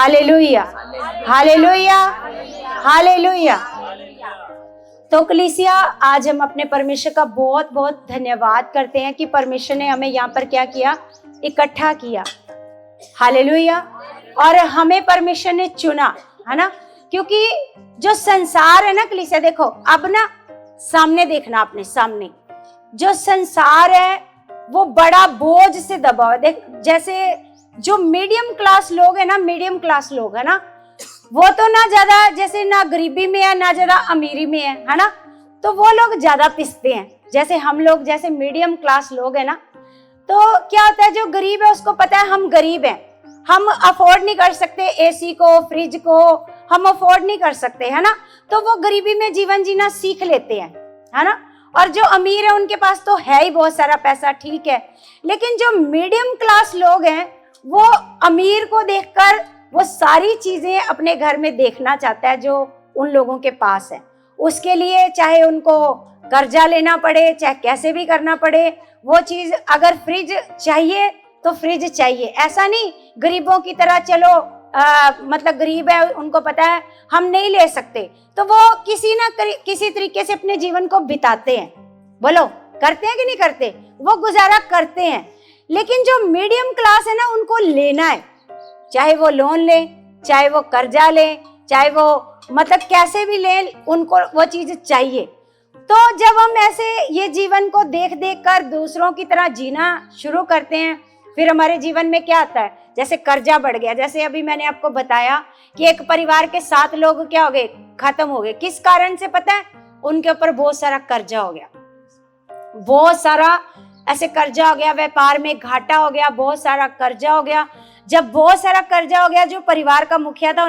Hallelujah, hallelujah, hallelujah. तो कलीसिया, आज हम अपने परमेश्वर का बहुत बहुत धन्यवाद करते हैं कि परमेश्वर ने हमें यहाँ पर क्या किया, इकट्ठा किया। हालेलुया। और हमें परमेश्वर ने चुना, है ना, क्योंकि जो संसार है ना कलीसिया, देखो अब ना सामने देखना, अपने सामने जो संसार है वो बड़ा बोझ से दबा हुआ है। देख, जैसे जो मीडियम क्लास लोग है ना, मीडियम क्लास लोग है ना, वो तो ना ज्यादा, जैसे ना गरीबी में है ना ज्यादा अमीरी में है ना, तो वो लोग ज्यादा पिसते हैं। जैसे हम लोग जैसे मीडियम क्लास लोग है ना, तो क्या होता है, जो गरीब है उसको पता है हम गरीब हैं, हम अफोर्ड नहीं कर सकते एसी को, फ्रिज को हम अफोर्ड नहीं कर सकते, है ना, तो वो गरीबी में जीवन जीना सीख लेते हैं, है ना। और जो अमीर है उनके पास तो है ही बहुत सारा पैसा, ठीक है, लेकिन जो मीडियम क्लास लोग हैं वो अमीर को देखकर वो सारी चीजें अपने घर में देखना चाहता है जो उन लोगों के पास है। उसके लिए चाहे उनको कर्जा लेना पड़े, चाहे कैसे भी करना पड़े, वो चीज, अगर फ्रिज चाहिए तो फ्रिज चाहिए, ऐसा नहीं गरीबों की तरह चलो मतलब गरीब है उनको पता है हम नहीं ले सकते, तो वो किसी तरीके से अपने जीवन को बिताते हैं। बोलो, करते हैं कि नहीं करते? वो गुजारा करते हैं। लेकिन जो मीडियम क्लास है ना, उनको लेना है, चाहे वो लोन ले, चाहे वो कर्जा ले, चाहे वो मतलब कैसे भी ले, उनको वो चीज चाहिए। तो जब हम ऐसे ये जीवन को देख देख कर दूसरों की तरह जीना शुरू करते हैं, फिर हमारे जीवन में क्या आता है, जैसे कर्जा बढ़ गया। जैसे अभी मैंने आपको बताया कि एक परिवार के 7 लोग क्या हो गए, खत्म हो गए। किस कारण से पता है? उनके ऊपर बहुत सारा कर्जा हो गया, बहुत सारा ऐसे कर्जा हो गया, व्यापार में घाटा हो गया, बहुत सारा कर्जा हो गया। जब बहुत सारा कर्जा हो गया, जो परिवार का मुखिया था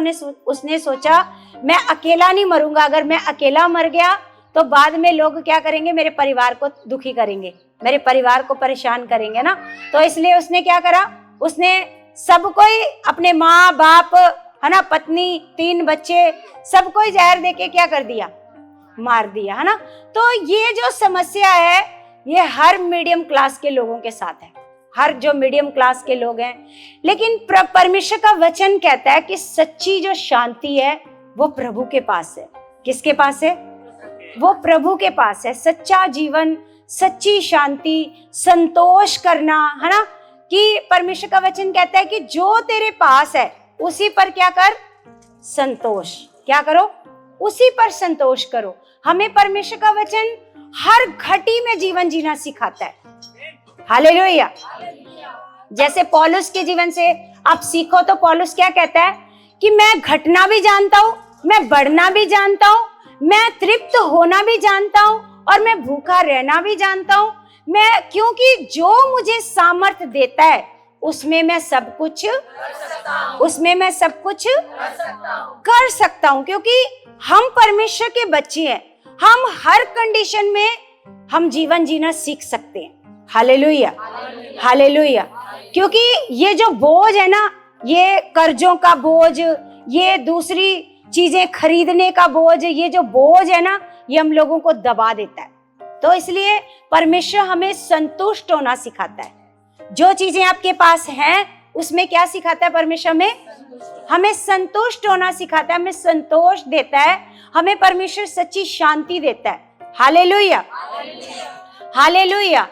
उसने सोचा मैं अकेला नहीं मरूंगा, अगर मैं अकेला मर गया तो बाद में लोग क्या करेंगे, मेरे परिवार को दुखी करेंगे, मेरे परिवार को परेशान करेंगे ना। तो इसलिए उसने क्या करा, उसने सबको ही, अपने माँ बाप है ना, पत्नी, 3 बच्चे, सबको ही जहर देके क्या कर दिया, मार दिया, है ना। तो ये जो समस्या है ये हर मीडियम क्लास के लोगों के साथ है, हर जो मीडियम क्लास के लोग हैं। लेकिन परमेश्वर का वचन कहता है कि सच्ची जो शांति है वो प्रभु के पास है। किसके पास है? वो प्रभु के पास है। सच्चा जीवन, सच्ची शांति, संतोष करना, है ना, कि परमेश्वर का वचन कहता है कि जो तेरे पास है उसी पर क्या कर, संतोष। क्या करो? उसी पर संतोष करो। हमें परमेश्वर का वचन हर घटी में जीवन जीना सिखाता है। हालेलुया। जैसे पौलुस के जीवन से आप सीखो, तो पौलुस क्या कहता है कि मैं घटना भी जानता हूं, मैं बढ़ना भी जानता हूं, मैं तृप्त होना भी जानता हूं, और मैं भूखा रहना भी जानता हूं। मैं, क्योंकि जो मुझे सामर्थ देता है उसमें मैं सब कुछ कर सकता हूं। क्योंकि हम परमेश्वर के बच्चे हैं, हम हर कंडीशन में हम जीवन जीना सीख सकते हैं। Hallelujah, hallelujah. क्योंकि ये जो बोझ है ना, ये कर्जों का बोझ, ये दूसरी चीजें खरीदने का बोझ, ये जो बोझ है ना, ये हम लोगों को दबा देता है। तो इसलिए परमेश्वर हमें संतुष्ट होना सिखाता है। जो चीजें आपके पास हैं उसमें क्या सिखाता है परमेश्वर? हमें संतुष्ट होना सिखाता है, हमें संतोष देता है, हमें परमेश्वर सच्ची शांति देता है। Hallelujah, hallelujah.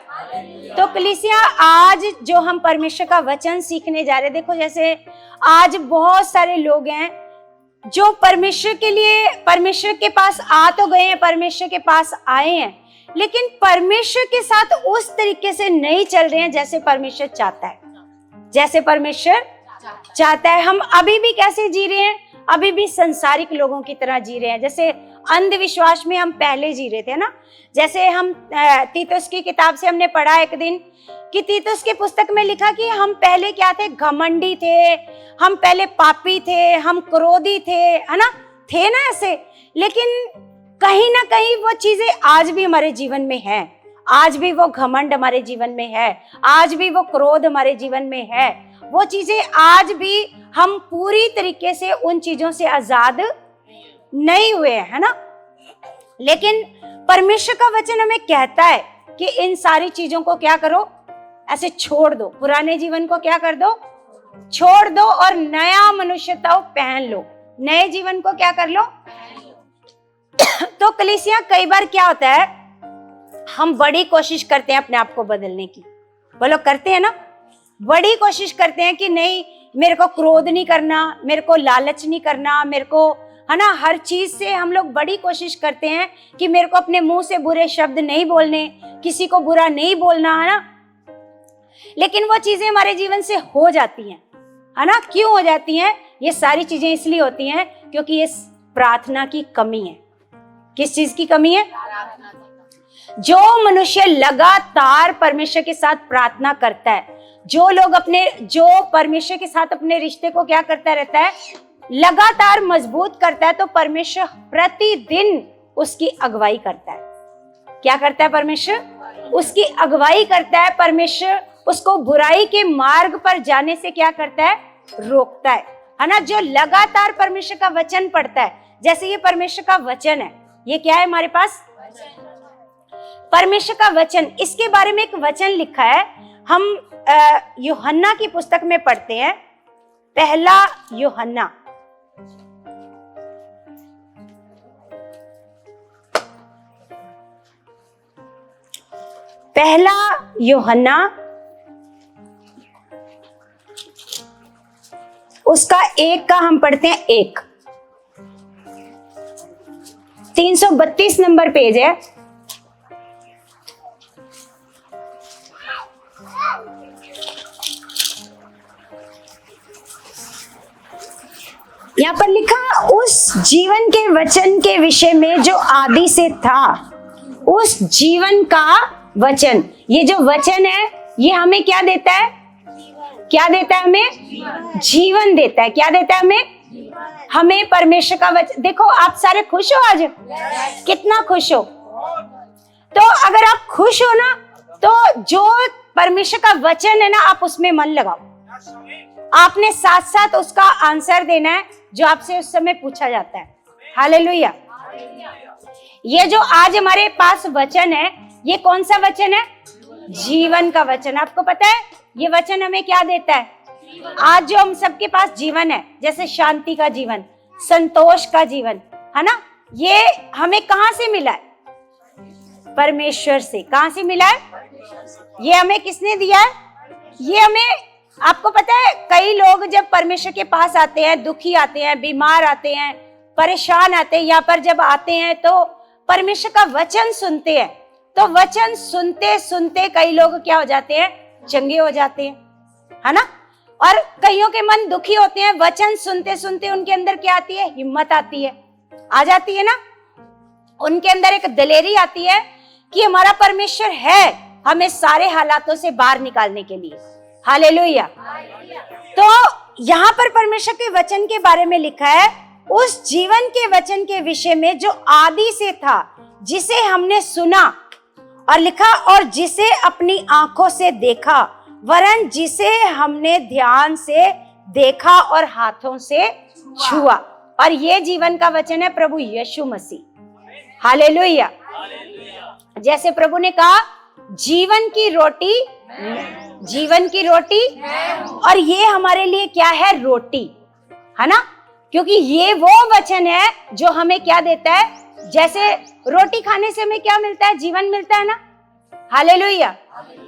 तो कलीसिया, आज जो हम परमेश्वर का वचन सीखने जा रहे हैं, देखो जैसे आज बहुत सारे लोग हैं जो परमेश्वर के लिए, परमेश्वर के पास आ तो गए हैं, परमेश्वर के पास आए हैं, लेकिन परमेश्वर के साथ उस तरीके से नहीं चल रहे हैं जैसे परमेश्वर चाहता है। जैसे परमेश्वर चाहता है। हम अभी भी कैसे जी रहे हैं? अभी भी संसारिक लोगों की तरह जी रहे हैं। जैसे अंधविश्वास में हम पहले जी रहे थे ना। जैसे हम तीतुस की किताब से हमने पढ़ा एक दिन कि तीतुस की पुस्तक में लिखा कि हम पहले क्या थे? घमंडी थे, हम पहले पापी थे, हम क्रोधी थे, है ना, थे ना ऐसे। लेकिन कहीं ना कहीं वो चीजें आज भी हमारे जीवन में है, आज भी वो घमंड हमारे जीवन में है, आज भी वो क्रोध हमारे जीवन में है। वो चीजें आज भी, हम पूरी तरीके से उन चीजों से आजाद नहीं हुए हैं, है ना। लेकिन परमेश्वर का वचन हमें कहता है कि इन सारी चीजों को क्या करो? ऐसे छोड़ दो, पुराने जीवन को क्या कर दो? छोड़ दो और नया मनुष्यता पहन लो। नए जीवन को क्या कर लो? तो कलीसिया कई बार क्या होता है, हम बड़ी कोशिश करते हैं अपने आप को बदलने की। बोलो करते हैं ना? बड़ी कोशिश करते हैं कि नहीं मेरे को क्रोध नहीं करना, मेरे को लालच नहीं करना, मेरे को, है ना, हर चीज से हम लोग बड़ी कोशिश करते हैं कि मेरे को अपने मुंह से बुरे शब्द नहीं बोलने, किसी को बुरा नहीं बोलना, है ना। लेकिन वो चीजें हमारे जीवन से हो जाती हैं, है ना। क्यों हो जाती हैं? ये सारी चीजें इसलिए होती हैं क्योंकि ये प्रार्थना की कमी है। किस चीज की कमी है? जो मनुष्य लगातार परमेश्वर के साथ प्रार्थना करता है, जो परमेश्वर के साथ अपने रिश्ते को क्या करता रहता है, लगातार मजबूत करता है, तो परमेश्वर प्रतिदिन उसकी अगुवाई करता है। क्या करता है? परमेश्वर उसकी अगुवाई करता है। परमेश्वर उसको बुराई के मार्ग पर जाने से क्या करता है? रोकता है ना। जो लगातार परमेश्वर का वचन पढ़ता है, जैसे ये परमेश्वर का वचन है, ये क्या है हमारे पास? परमेश्वर का वचन। इसके बारे में एक वचन लिखा है, हम यूहन्ना की पुस्तक में पढ़ते हैं, पहला यूहन्ना, उसका 1 का हम पढ़ते हैं 1, 332 नंबर पेज है। यहाँ पर लिखा, उस जीवन के वचन के विषय में जो आदि से था, उस जीवन का वचन। ये जो वचन है ये हमें क्या देता है? क्या देता है हमें? जीवन देता है। क्या देता है हमें? हमें परमेश्वर का वचन। देखो आप सारे खुश हो आज? कितना खुश हो? तो अगर आप खुश हो ना, तो जो परमेश्वर का वचन है ना, आप उसमें मन लगाओ। आपने साथ साथ उसका आंसर देना है जो आपसे उस समय पूछा जाता है। हालेलुया। ये जो आज हमारे पास वचन है, ये कौन सा वचन है? जीवन का वचन। आपको पता है ये वचन हमें क्या देता है? आज जो हम सबके पास जीवन है, जैसे शांति का जीवन, संतोष का जीवन, है ना, ये हमें कहां से मिला है? परमेश्वर से। कहां से मिला है? ये हमें किसने दिया है? ये हमें, आपको पता है कई लोग जब परमेश्वर के पास आते हैं, दुखी आते हैं, बीमार आते हैं, परेशान आते हैं, यहाँ पर जब आते हैं तो परमेश्वर का वचन सुनते हैं, तो वचन सुनते सुनते कई लोग क्या हो जाते हैं? चंगे हो जाते हैं, है ना। और कईयों के मन दुखी होते हैं, वचन सुनते सुनते उनके अंदर क्या आती है? हिम्मत आती है, आ जाती है ना। उनके अंदर एक दिलेरी आती है कि हमारा परमेश्वर है हमें सारे हालातों से बाहर निकालने के लिए। हालेलुया। तो यहाँ पर परमेश्वर के वचन के बारे में लिखा है, उस जीवन के वचन के विषय में जो आदि से था, जिसे हमने सुना, और लिखा, और जिसे अपनी आंखों से देखा, वरन जिसे हमने ध्यान से देखा और हाथों से छुआ। और ये जीवन का वचन है प्रभु यीशु मसीह। हालेलुया। जैसे प्रभु ने कहा, जीवन की रोटी, जीवन की रोटी, और ये हमारे लिए क्या है? रोटी, है ना। क्योंकि ये वो वचन है जो हमें क्या देता है? जैसे रोटी खाने से हमें क्या मिलता है? जीवन मिलता है ना। हालेलुया।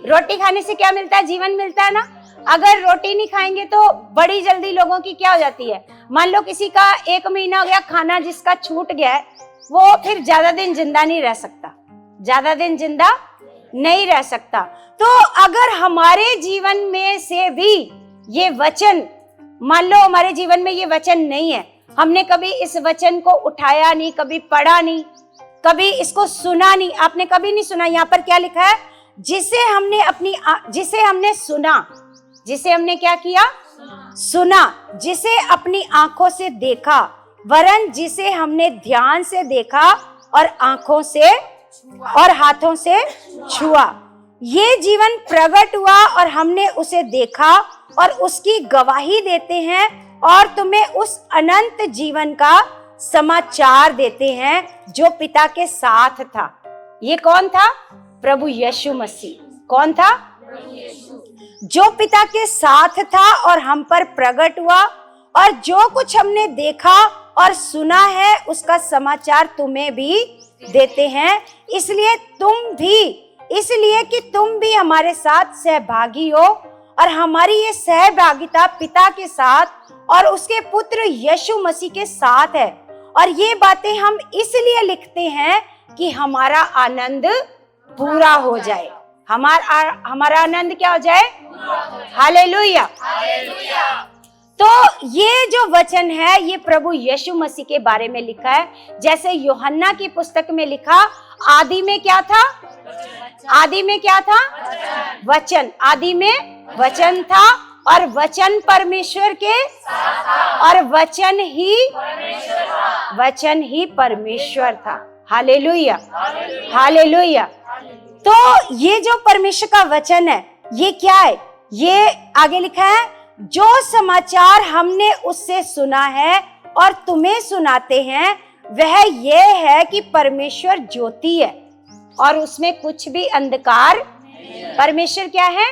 रोटी खाने से क्या मिलता है? जीवन मिलता है ना। अगर रोटी नहीं खाएंगे तो बड़ी जल्दी लोगों की क्या हो जाती है? मान लो किसी का 1 महीना हो गया खाना जिसका छूट गया है, वो फिर ज्यादा दिन जिंदा नहीं रह सकता, ज्यादा दिन जिंदा नहीं रह सकता। तो अगर हमारे जीवन में से भी ये वचन, मान लो हमारे जीवन में ये वचन नहीं है, हमने कभी इस वचन को उठाया नहीं, कभी पढ़ा नहीं, कभी इसको सुना नहीं, आपने कभी नहीं सुना। यहाँ पर क्या लिखा है? जिसे हमने सुना, जिसे हमने क्या किया? सुना, जिसे अपनी आंखों से देखा, वरन जिसे हमने ध्यान से देखा और आंखों से और हाथों से छुआ। ये जीवन प्रकट हुआ और हमने उसे देखा और उसकी गवाही देते हैं, और तुम्हें उस अनंत जीवन का समाचार देते हैं जो पिता के साथ था। ये कौन था? प्रभु यीशु मसीह। कौन था? जो पिता के साथ था और हम पर प्रकट हुआ, और जो कुछ हमने देखा और सुना है उसका समाचार तुम्हें भी देते हैं, इसलिए कि तुम भी हमारे साथ सहभागी हो, और हमारी ये सहभागिता पिता के साथ और उसके पुत्र यीशु मसीह के साथ है। और ये बातें हम इसलिए लिखते हैं कि हमारा आनंद पूरा हो जाए। हमारा आनंद क्या हो जाए? हालेलुया। तो ये जो वचन है ये प्रभु यीशु मसीह के बारे में लिखा है। जैसे यूहन्ना की पुस्तक में लिखा, आदि में क्या था? आदि में क्या था? वचन। आदि में वचन था, और वचन परमेश्वर के, और वचन ही परमेश्वर था। Hallelujah, hallelujah. तो ये जो परमेश्वर का वचन है ये क्या है? ये आगे लिखा है, जो समाचार हमने उससे सुना है और तुम्हें सुनाते हैं वह ये है कि परमेश्वर ज्योति है और उसमें कुछ भी अंधकार। परमेश्वर क्या है?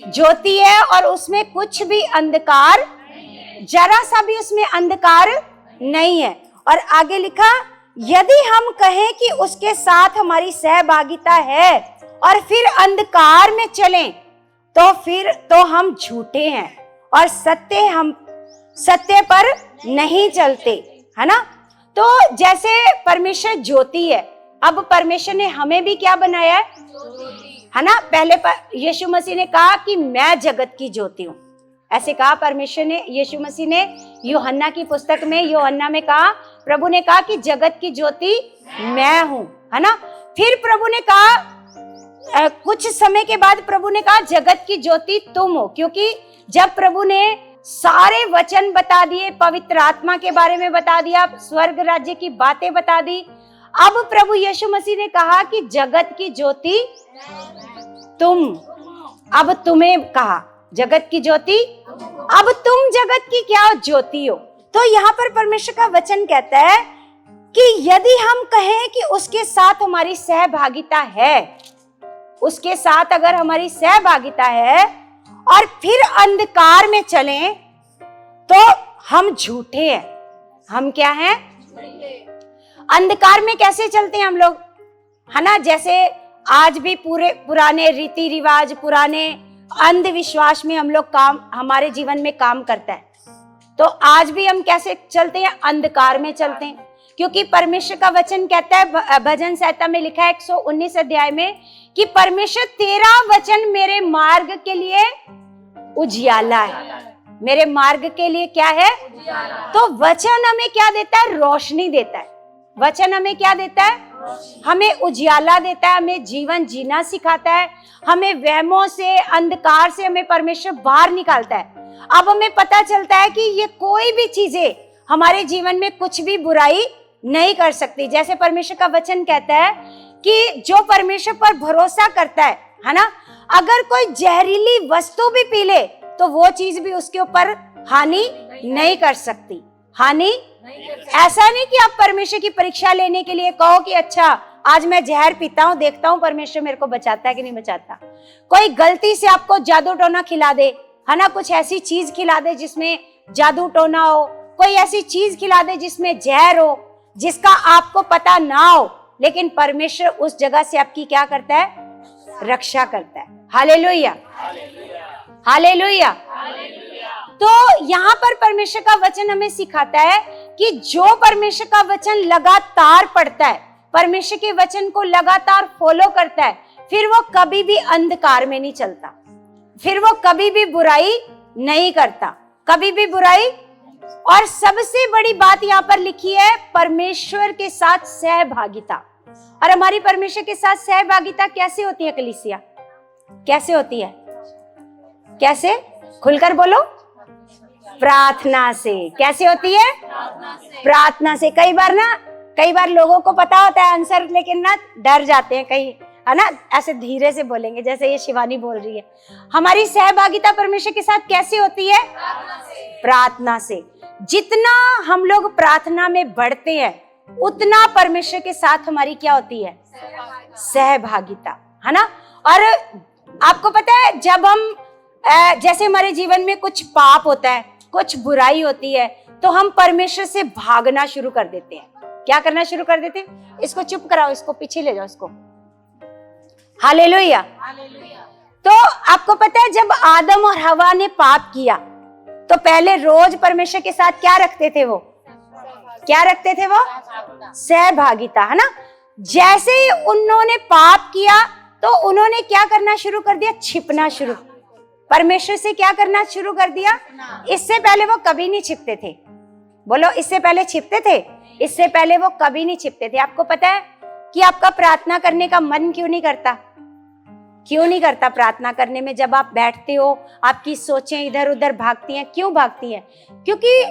ज्योति है और उसमें कुछ भी अंधकार, जरा सा भी उसमें अंधकार नहीं है। और आगे लिखा, यदि हम कहें कि उसके साथ हमारी सहभागिता है और फिर अंधकार में चलें तो हम झूठे हैं और सत्य पर नहीं चलते, है ना। तो जैसे परमेश्वर ज्योति है, अब परमेश्वर ने हमें भी क्या बनाया है ना। पहले यीशु मसीह ने कहा कि मैं जगत की ज्योति हूँ, ऐसे कहा परमेश्वर ने। यीशु मसीह ने यूहन्ना की पुस्तक में, यूहन्ना में कहा, प्रभु ने कहा कि जगत की ज्योति मैं हूँ, है ना। फिर प्रभु ने कहा, कुछ समय के बाद प्रभु ने कहा जगत की ज्योति तुम हो, क्योंकि जब प्रभु ने सारे वचन बता दिए, पवित्र आत्मा के बारे में बता दिया, स्वर्ग राज्य की बातें बता दी, अब प्रभु यीशु मसीह ने कहा कि जगत की ज्योति तुम, अब तुम्हें कहा जगत की ज्योति, अब तुम जगत की क्या ज्योति हो। तो यहाँ पर परमेश्वर का वचन कहता है कि यदि हम कहें कि उसके साथ हमारी सहभागिता है, उसके साथ अगर हमारी सहभागिता है और फिर अंधकार में चलें तो हम झूठे हैं। हम क्या हैं? अंधकार में कैसे चलते हैं हम लोग, है ना। जैसे आज भी पुराने रीति रिवाज, पुराने अंधविश्वास में हम लोग हमारे जीवन में काम करता है। तो आज भी हम कैसे चलते हैं? अंधकार में चलते हैं, क्योंकि परमेश्वर का वचन कहता है, भजन संहिता में लिखा है 119 अध्याय में कि परमेश्वर तेरा वचन मेरे मार्ग के लिए उजियाला है। मेरे मार्ग के लिए क्या है? तो वचन हमें क्या देता है? रोशनी देता है। वचन हमें क्या देता है? हमें उजियाला देता है, हमें जीवन जीना सिखाता है, हमें वहमों से, अंधकार से हमें परमेश्वर बाहर निकालता है। अब हमें पता चलता है कि ये कोई भी चीजें हमारे जीवन में कुछ भी बुराई नहीं कर सकती। जैसे परमेश्वर का वचन कहता है कि जो परमेश्वर पर भरोसा करता है ना, अगर कोई जहरीली वस्तु भी पी ले तो वो चीज भी उसके ऊपर हानि नहीं कर सकती। हानि ऐसा नहीं कि आप परमेश्वर की परीक्षा लेने के लिए कहो कि अच्छा आज मैं जहर पीता हूँ, देखता हूँ परमेश्वर मेरे को बचाता है कि नहीं बचाता। कोई गलती से आपको जादू टोना खिला दे, है ना, कुछ ऐसी चीज खिला दे जिसमें जादू टोना हो, कोई ऐसी चीज खिला दे जिसमें जहर हो, जिसका आपको पता ना हो, लेकिन परमेश्वर उस जगह से आपकी क्या करता है? रक्षा करता है। Hallelujah, hallelujah. तो यहाँ पर परमेश्वर का वचन हमें सिखाता है कि जो परमेश्वर का वचन लगातार पढ़ता है, परमेश्वर के वचन को लगातार फॉलो करता है, फिर वो कभी भी अंधकार में नहीं चलता, फिर वो कभी भी बुराई नहीं करता, कभी भी बुराई। और सबसे बड़ी बात यहाँ पर लिखी है, परमेश्वर के साथ सहभागिता। और हमारी परमेश्वर के साथ सहभागिता कैसे होती है कलीसिया? कैसे होती है? कैसे? खुलकर बोलो। प्रार्थना से। कैसे होती है? प्रार्थना से। कई बार लोगों को पता होता है आंसर, लेकिन ना डर जाते हैं कहीं, है ना। ऐसे धीरे से बोलेंगे जैसे ये शिवानी बोल रही है। हमारी सहभागिता परमेश्वर के साथ कैसे होती है? प्रार्थना से। जितना हम लोग प्रार्थना में बढ़ते हैं उतना परमेश्वर के साथ हमारी क्या होती है? सहभागिता, है ना। और आपको पता है जब हम जैसे हमारे जीवन में कुछ पाप होता है, कुछ बुराई होती है, तो हम परमेश्वर से भागना शुरू कर देते हैं। क्या करना शुरू कर देते हैं? इसको चुप कराओ, इसको पीछे ले जाओ इसको। हालेलुया। तो आपको पता है जब आदम और हवा ने पाप किया तो पहले रोज परमेश्वर के साथ क्या रखते थे? वो क्या रखते थे? वो सहभागिता, है ना। जैसे ही उन्होंने पाप किया तो उन्होंने क्या करना शुरू कर दिया? छिपना शुरू, परमेश्वर से क्या करना शुरू कर दिया? इससे पहले वो कभी नहीं छिपते थे। बोलो, इससे पहले छिपते थे? इससे पहले वो कभी नहीं छिपते थे। आपको पता है कि आपका प्रार्थना करने का मन क्यों नहीं करता? क्यों नहीं करता प्रार्थना करने में? जब आप बैठते हो आपकी सोचें इधर उधर भागती हैं। क्यों भागती हैं? क्योंकि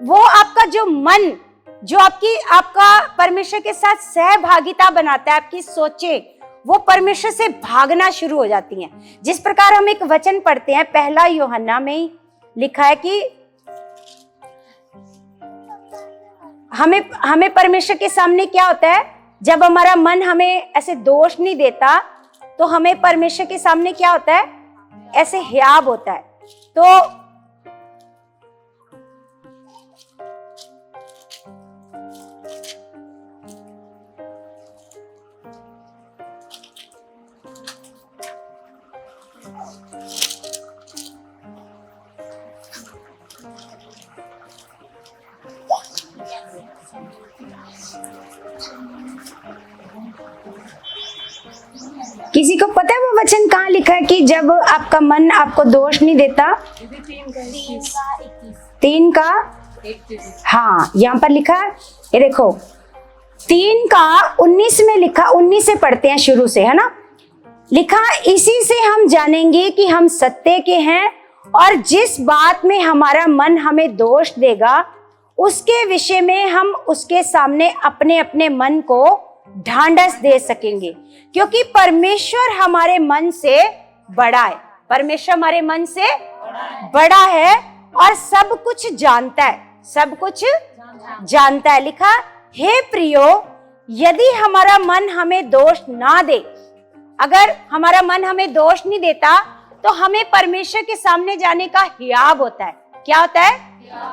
वो आपका जो मन, जो आपका परमेश्वर के साथ सहभागिता बनाता है, आपकी सोचें वो परमेश्वर से भागना शुरू हो जाती हैं। जिस प्रकार हम एक वचन पढ़ते हैं, 1 यूहन्ना में ही लिखा है कि हमें परमेश्वर के सामने क्या होता है? जब हमारा मन हमें ऐसे दोष नहीं देता तो हमें परमेश्वर के सामने क्या होता है? ऐसे हियाब होता है। तो किसी को पता है वो वचन कहाँ लिखा है कि जब आपका मन आपको दोष नहीं देता? 3 का, हाँ यहाँ पर लिखा है, ये देखो 3 का 19 में लिखा, 19 से पढ़ते हैं शुरू से, है ना। लिखा, इसी से हम जानेंगे कि हम सत्य के हैं और जिस बात में हमारा मन हमें दोष देगा उसके विषय में हम उसके सामने अपने अपने मन को ढांढस दे सकेंगे, क्योंकि परमेश्वर हमारे मन से बड़ा है। परमेश्वर हमारे मन से बड़ा है और सब कुछ जानता है, सब कुछ जानता है। लिखा, हे प्रियो, यदि हमारा मन हमें दोष ना दे, अगर हमारा मन हमें दोष नहीं देता तो हमें परमेश्वर के सामने जाने का हियाब होता है। क्या होता है?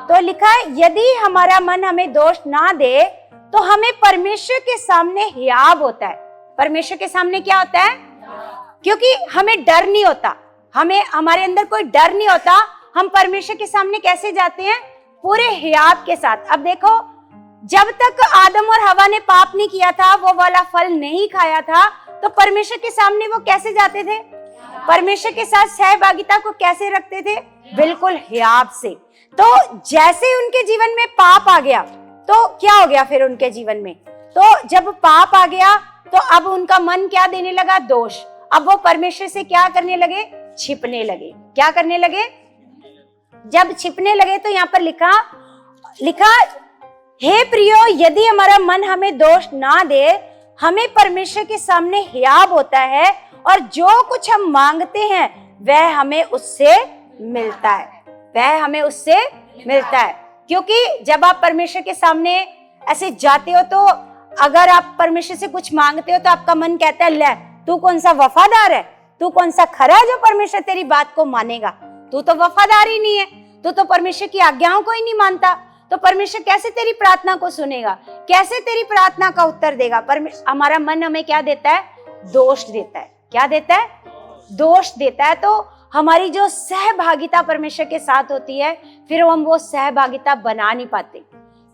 तो लिखा है, यदि हमारा मन हमें दोष ना दे तो हमें परमेश्वर के सामने हियाब होता है। परमेश्वर के सामने क्या होता है? क्योंकि हमें डर नहीं होता, हमारे अंदर कोई डर नहीं होता। हम परमेश्वर के सामने कैसे जाते हैं? पूरे हियाब के साथ। अब देखो, जब तक आदम और हवा ने पाप नहीं किया था, वो वाला फल नहीं खाया था, तो परमेश्वर के सामने वो कैसे जाते थे? परमेश्वर के साथ सहभागिता को कैसे रखते थे? बिल्कुल हियाब से। तो जैसे उनके जीवन में पाप आ गया तो क्या हो गया फिर उनके जीवन में? तो जब पाप आ गया तो अब उनका मन क्या देने लगा? दोष। अब वो परमेश्वर से क्या करने लगे? छिपने लगे। क्या करने लगे? जब छिपने लगे तो यहाँ पर लिखा, हे प्रियो, यदि हमारा मन हमें दोष ना दे, हमें परमेश्वर के सामने हियाब होता है और जो कुछ हम मांगते हैं वह हमें उससे मिलता है, वह हमें उससे मिलता है। क्योंकि जब आप परमेश्वर के सामने ऐसे जाते हो तो अगर आप परमेश्वर से कुछ मांगते हो तो आपका मन कहता है, ले तू कौन सा वफादार है, तू कौन सा खरा है जो परमेश्वर तेरी बात को मानेगा? तू तो वफादार ही नहीं है, तू तो परमेश्वर की आज्ञाओं को ही नहीं मानता, तो परमेश्वर कैसे तेरी प्रार्थना को सुनेगा? कैसे तेरी प्रार्थना का उत्तर देगा? हमारा मन हमें क्या देता है? दोष देता है। क्या देता है? दोष देता है। तो हमारी जो सहभागिता परमेश्वर के साथ होती है, फिर हम वो सहभागिता बना नहीं पाते,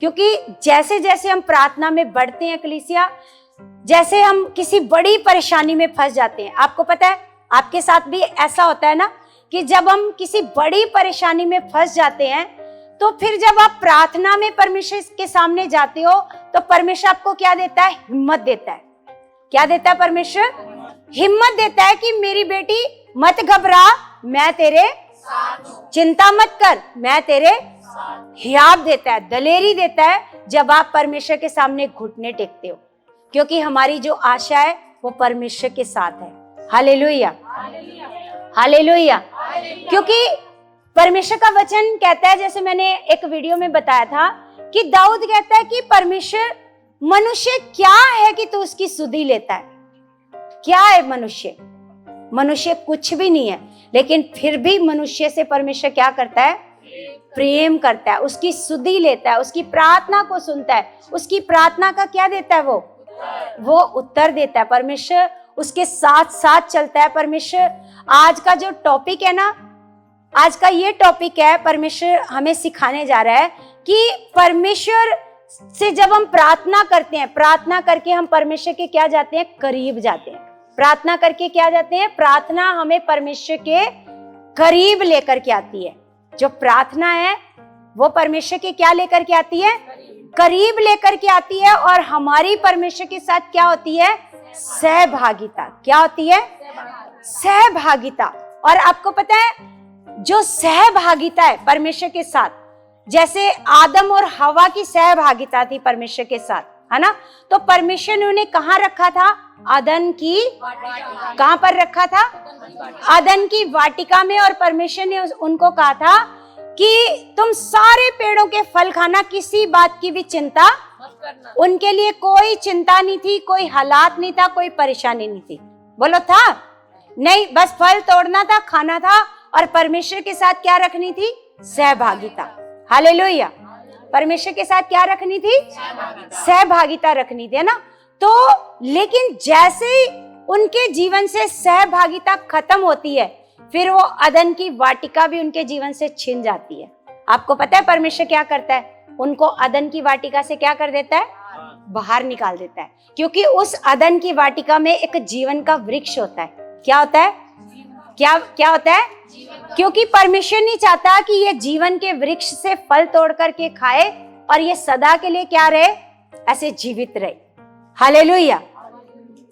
क्योंकि जैसे जैसे हम प्रार्थना में बढ़ते हैं कलीसिया, जैसे हम किसी बड़ी परेशानी में फंस जाते हैं। आपको पता है आपके साथ भी ऐसा होता है ना कि जब हम किसी बड़ी परेशानी में फंस जाते हैं तो फिर जब आप प्रार्थना में परमेश्वर के सामने जाते हो तो परमेश्वर आपको क्या देता है? हिम्मत देता है। क्या देता है परमेश्वर? हिम्मत देता है कि मेरी बेटी मत घबरा, मैं तेरे साथ हूं, चिंता मत कर, मैं तेरे साथ। हियाब देता है, दलेरी देता है जब आप परमेश्वर के सामने घुटने टेकते हो, क्योंकि हमारी जो आशा है वो परमेश्वर के साथ है। Hallelujah, hallelujah. क्योंकि परमेश्वर का वचन कहता है, जैसे मैंने एक वीडियो में बताया था कि दाऊद कहता है कि परमेश्वर, मनुष्य क्या है कि तू उसकी सुधि लेता है? क्या है मनुष्य? मनुष्य कुछ भी नहीं है, लेकिन फिर भी मनुष्य से परमेश्वर क्या करता है? प्रेम करता है, उसकी सुधि लेता है, उसकी प्रार्थना को सुनता है, उसकी प्रार्थना का क्या देता है? वो उत्तर देता है। परमेश्वर उसके साथ साथ चलता है। परमेश्वर आज का जो टॉपिक है ना, आज का ये टॉपिक है, परमेश्वर हमें सिखाने जा रहा है कि परमेश्वर से जब हम प्रार्थना करते हैं, प्रार्थना करके हम परमेश्वर के क्या जाते हैं? करीब जाते हैं। प्रार्थना करके क्या जाते हैं? प्रार्थना हमें परमेश्वर के करीब लेकर के आती है। जो प्रार्थना है वो परमेश्वर के क्या लेकर के आती है? करीब लेकर के आती है। और हमारी परमेश्वर के साथ क्या होती है? सहभागिता। क्या होती है? सहभागिता। और आपको पता है जो सहभागिता है परमेश्वर के साथ, जैसे आदम और हवा की सहभागिता थी परमेश्वर के साथ, है ना? तो परमेश्वर ने उन्हें कहाँ रखा था? अदन की, कहाँ पर रखा था? अदन की वाटिका में। और परमेश्वर ने उनको कहा था कि तुम सारे पेड़ों के फल खाना, किसी बात की भी चिंता मत करना। उनके लिए कोई चिंता नहीं थी, कोई हालात नहीं था, कोई परेशानी नहीं थी। बोलो था? नहीं, बस फल तोड़ना था, खाना था, और परमेश्वर के साथ क्या रखनी थी? सहभागिता। हालेलुया। परमेश्वर के साथ क्या रखनी थी? सहभागिता रखनी थी, है ना? तो लेकिन जैसे उनके जीवन से सहभागिता खत्म होती है, फिर वो अदन की वाटिका भी उनके जीवन से छिन जाती है। आपको पता है परमेश्वर क्या करता है? उनको अदन की वाटिका से क्या कर देता है? बाहर निकाल देता है। क्योंकि उस अदन की वाटिका में एक जीवन का वृक्ष होता है। क्या होता है? क्या होता है? क्योंकि परमेश्वर नहीं चाहता कि ये जीवन के वृक्ष से फल तोड़ करके खाए और ये सदा के लिए क्या रहे? ऐसे जीवित रहे। Hallelujah,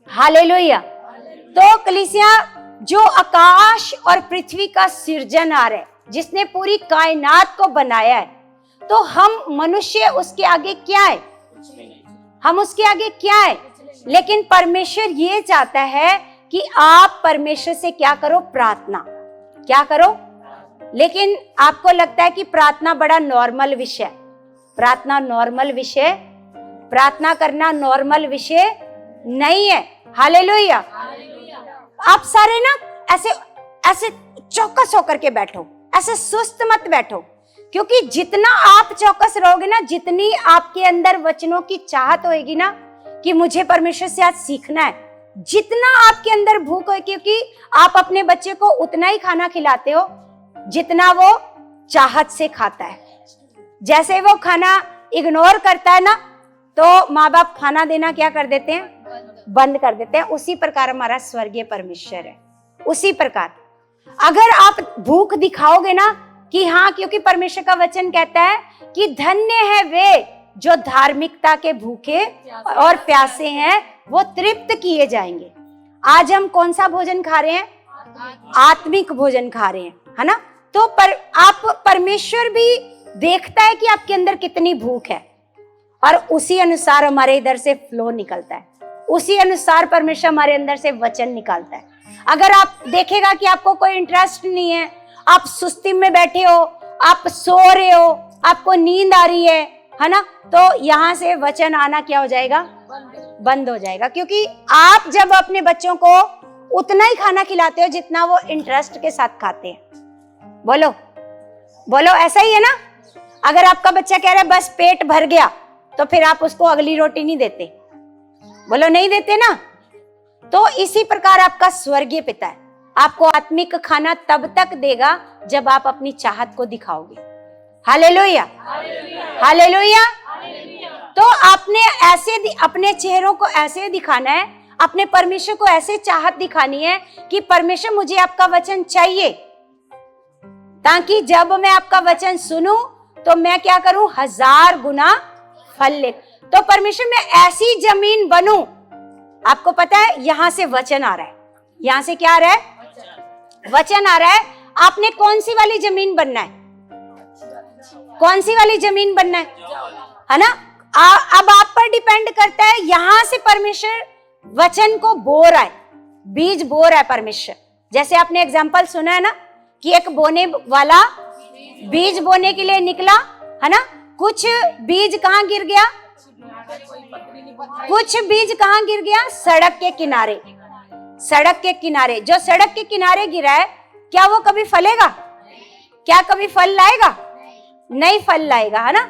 hallelujah. तो कलीसिया, जो आकाश और पृथ्वी का सृजनहार है, जिसने पूरी कायनात को बनाया है, तो हम मनुष्य उसके आगे क्या है? हम उसके आगे क्या है? लेकिन परमेश्वर ये चाहता है कि आप परमेश्वर से क्या करो? प्रार्थना। क्या करो? लेकिन आपको लगता है कि प्रार्थना बड़ा नॉर्मल विषय, प्रार्थना नॉर्मल विषय, प्रार्थना करना नॉर्मल विषय नहीं है। हालेलुया। आप सारे ना ऐसे ऐसे चौकस होकर के बैठो, ऐसे सुस्त मत बैठो, क्योंकि जितना आप चौकस रहोगे ना, जितनी आपके अंदर वचनों की चाहत होएगी ना कि मुझे परमेश्वर से आज सीखना है, जितना आपके अंदर भूख है, क्योंकि आप अपने बच्चे को उतना ही खाना खिलाते हो जितना वो चाहत से खाता है। जैसे वो खाना इग्नोर करता है ना, तो माँ बाप खाना देना क्या कर देते हैं? बंद कर देते हैं। उसी प्रकार हमारा स्वर्गीय परमेश्वर है। उसी प्रकार अगर आप भूख दिखाओगे ना कि हाँ, क्योंकि परमेश्वर का वचन कहता है कि धन्य है वे जो धार्मिकता के भूखे और प्यासे हैं, वो तृप्त किए जाएंगे। आज हम कौन सा भोजन खा रहे हैं? आत्मिक भोजन खा रहे हैं, है ना? तो आप परमेश्वर भी देखता है कि आपके अंदर कितनी भूख है, और उसी अनुसार हमारे इधर से फ्लो निकलता है, उसी अनुसार परमेश्वर हमारे अंदर से वचन निकालता है। अगर आप देखेगा कि आपको कोई इंटरेस्ट नहीं है, आप सुस्ती में बैठे हो, आप सो रहे हो, आपको नींद आ रही है ना, तो यहाँ से वचन आना क्या हो जाएगा? बंद हो जाएगा। क्योंकि आप जब अपने बच्चों को उतना ही खाना खिलाते हो जितना वो इंटरेस्ट के साथ खाते हैं। बोलो बोलो, ऐसा ही है ना? अगर आपका बच्चा कह रहा है बस पेट भर गया, तो फिर आप उसको अगली रोटी नहीं देते। बोलो नहीं देते ना? तो इसी प्रकार आपका स्वर्गीय पिता है आपको आत्मिक खाना तब तक देगा जब आप अपनी चाहत को दिखाओगे। Hallelujah, hallelujah. तो आपने ऐसे अपने चेहरों को ऐसे दिखाना है, अपने परमेश्वर को ऐसे चाहत दिखानी है कि परमेश्वर मुझे आपका वचन चाहिए, ताकि जब मैं आपका वचन सुनूं तो मैं क्या करूं? 1000 गुना फल ले। तो परमेश्वर मैं ऐसी जमीन बनूं। आपको पता है यहां से वचन आ रहा है, यहां से क्या आ रहा है? वचन आ रहा है। आपने कौन सी वाली जमीन बनना है? कौन सी वाली जमीन बनना है ना? अब आप पर डिपेंड करता है। यहां से परमेश्वर वचन को बो रहा है, बीज बो रहा है परमेश्वर। जैसे आपने एग्जाम्पल सुना है ना कि एक बोने वाला बीज बोने के लिए निकला, है ना? कुछ बीज कहाँ गिर गया? कुछ बीज कहाँ गिर गया? सड़क के किनारे। सड़क के किनारे, जो सड़क के किनारे गिरा है, क्या वो कभी फलेगा? क्या कभी फल लाएगा? नहीं फल लाएगा, है ना।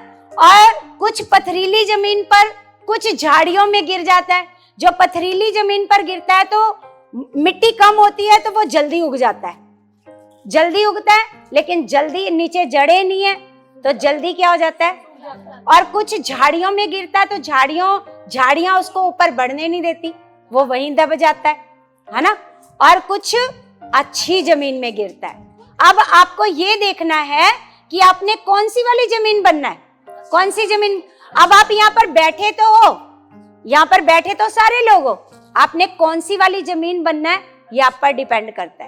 और कुछ पथरीली जमीन पर, कुछ झाड़ियों में गिर जाता है। जो पथरीली जमीन पर गिरता है तो मिट्टी कम होती है तो वो जल्दी उग जाता है, जल्दी उगता है, लेकिन जल्दी नीचे जड़ें नहीं है तो जल्दी क्या हो जाता है। और कुछ झाड़ियों में गिरता है तो झाड़ियां उसको ऊपर बढ़ने नहीं देती, वो वहीं दब जाता है ना। और कुछ अच्छी जमीन में गिरता है। अब आपको ये देखना है कि आपने कौन सी वाली जमीन बनना है, कौन सी जमीन। अब आप यहाँ पर बैठे तो हो, यहाँ पर बैठे तो सारे लोग हो, आपने कौन सी वाली जमीन बनना है ये आप पर डिपेंड करता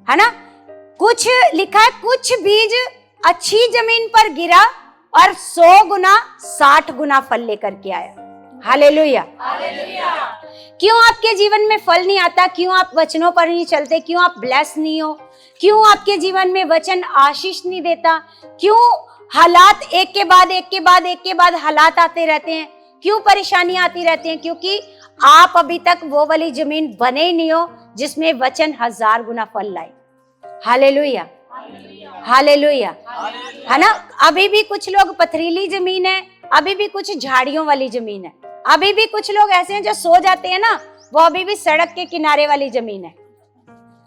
है ना। कुछ लिखा है, कुछ बीज अच्छी जमीन पर गिरा और 100 गुना 60 गुना फल लेकर के आया। हालेलुया। क्यों आपके जीवन में फल नहीं आता? क्यों आप वचनों पर नहीं चलते? क्यों आप ब्लेस नहीं हो? क्यों आपके जीवन में वचन आशीष नहीं देता? क्यों हालात एक के बाद एक के बाद एक के बाद हालात आते रहते हैं? क्यों परेशानियां आती रहती हैं? क्योंकि आप अभी तक वो वाली जमीन बने ही नहीं हो जिसमें वचन 1000 गुना फल लाए। हालेलुया, हालेलुया, है ना। अभी भी कुछ लोग पथरीली जमीन है, अभी भी कुछ झाड़ियों वाली जमीन है, अभी भी कुछ लोग ऐसे हैं जो सो जाते हैं ना, वो अभी भी सड़क के किनारे वाली जमीन है।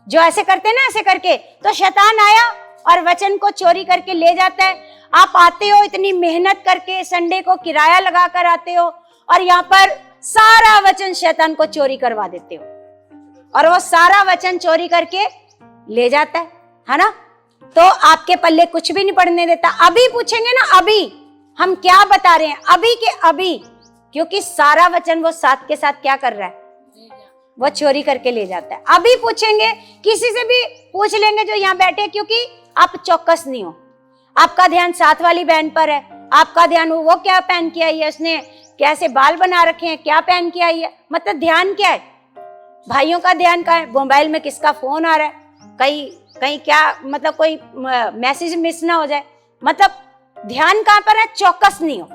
जो ऐसे करते हैं ना, ऐसे करके तो शैतान आया और वचन को चोरी करके ले जाता है। आप आते हो इतनी मेहनत करके, संडे को किराया लगा कर आते हो और यहाँ पर सारा वचन शैतान को चोरी करवा देते हो और वो सारा वचन चोरी करके ले जाता है ना। तो आपके पल्ले कुछ भी नहीं पड़ने देता। अभी पूछेंगे ना, अभी हम क्या बता रहे हैं, अभी के अभी, क्योंकि सारा वचन वो साथ के साथ क्या कर रहा है, वो चोरी करके ले जाता है। अभी पूछेंगे, किसी से भी पूछ लेंगे जो यहाँ बैठे, क्योंकि आप चौकस नहीं हो, आपका ध्यान साथ वाली बहन पर है, आपका ध्यान वो क्या पहन के आई है, उसने कैसे बाल बना रखे हैं, क्या पहन के आई है, मतलब ध्यान क्या है। भाइयों का ध्यान कहाँ है? मोबाइल में किसका फोन आ रहा है, कहीं क्या, मतलब कोई मैसेज मिस ना हो जाए, मतलब ध्यान कहाँ पर है? चौकस नहीं हो।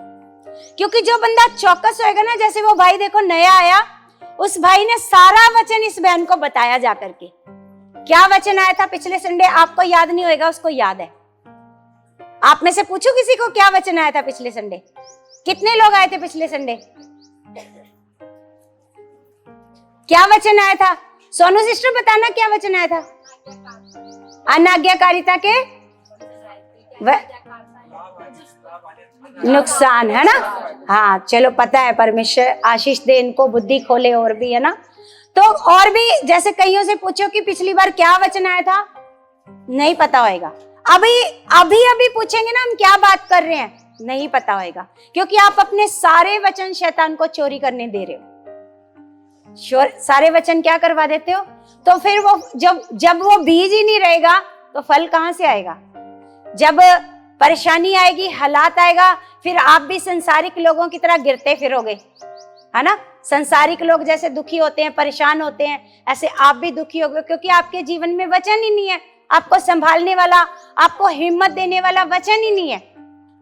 क्योंकि जो बंदा चौकस होएगा ना, जैसे वो भाई देखो नया आया, उस भाई ने सारा वचन इस बहन को बताया जाकर के। क्या वचन आया था पिछले संडे, आपको याद नहीं होएगा, उसको याद है। आप में से पूछो किसी को क्या वचन आया था पिछले संडे। कितने लोग आए थे पिछले संडे? क्या वचन आया था? सोनू सिस्टर बताना, क्या वचन आया था? अनाज्ञाकारिता के नुकसान, है ना। हाँ चलो, पता है, परमेश्वर आशीष दे, इनको बुद्धि खोले और भी, है ना। तो और भी, जैसे कईयों से पूछो कि पिछली बार क्या वचन आया था, नहीं पता होएगा। अभी पूछेंगे ना हम क्या बात कर रहे हैं, नहीं पता होएगा, क्योंकि आप अपने सारे वचन शैतान को चोरी करने दे रहे हो। सारे वचन क्या करवा देते हो, तो फिर वो जब वो बीज ही नहीं रहेगा तो फल कहां से आएगा। जब परेशानी आएगी, हालात आएगा, फिर आप भी संसारिक लोगों की तरह गिरते फिरोगे, है ना। संसारिक लोग जैसे दुखी होते हैं, परेशान होते हैं, ऐसे आप भी दुखी होगे, क्योंकि आपके जीवन में वचन ही नहीं है, आपको संभालने वाला, आपको हिम्मत देने वाला वचन ही नहीं है।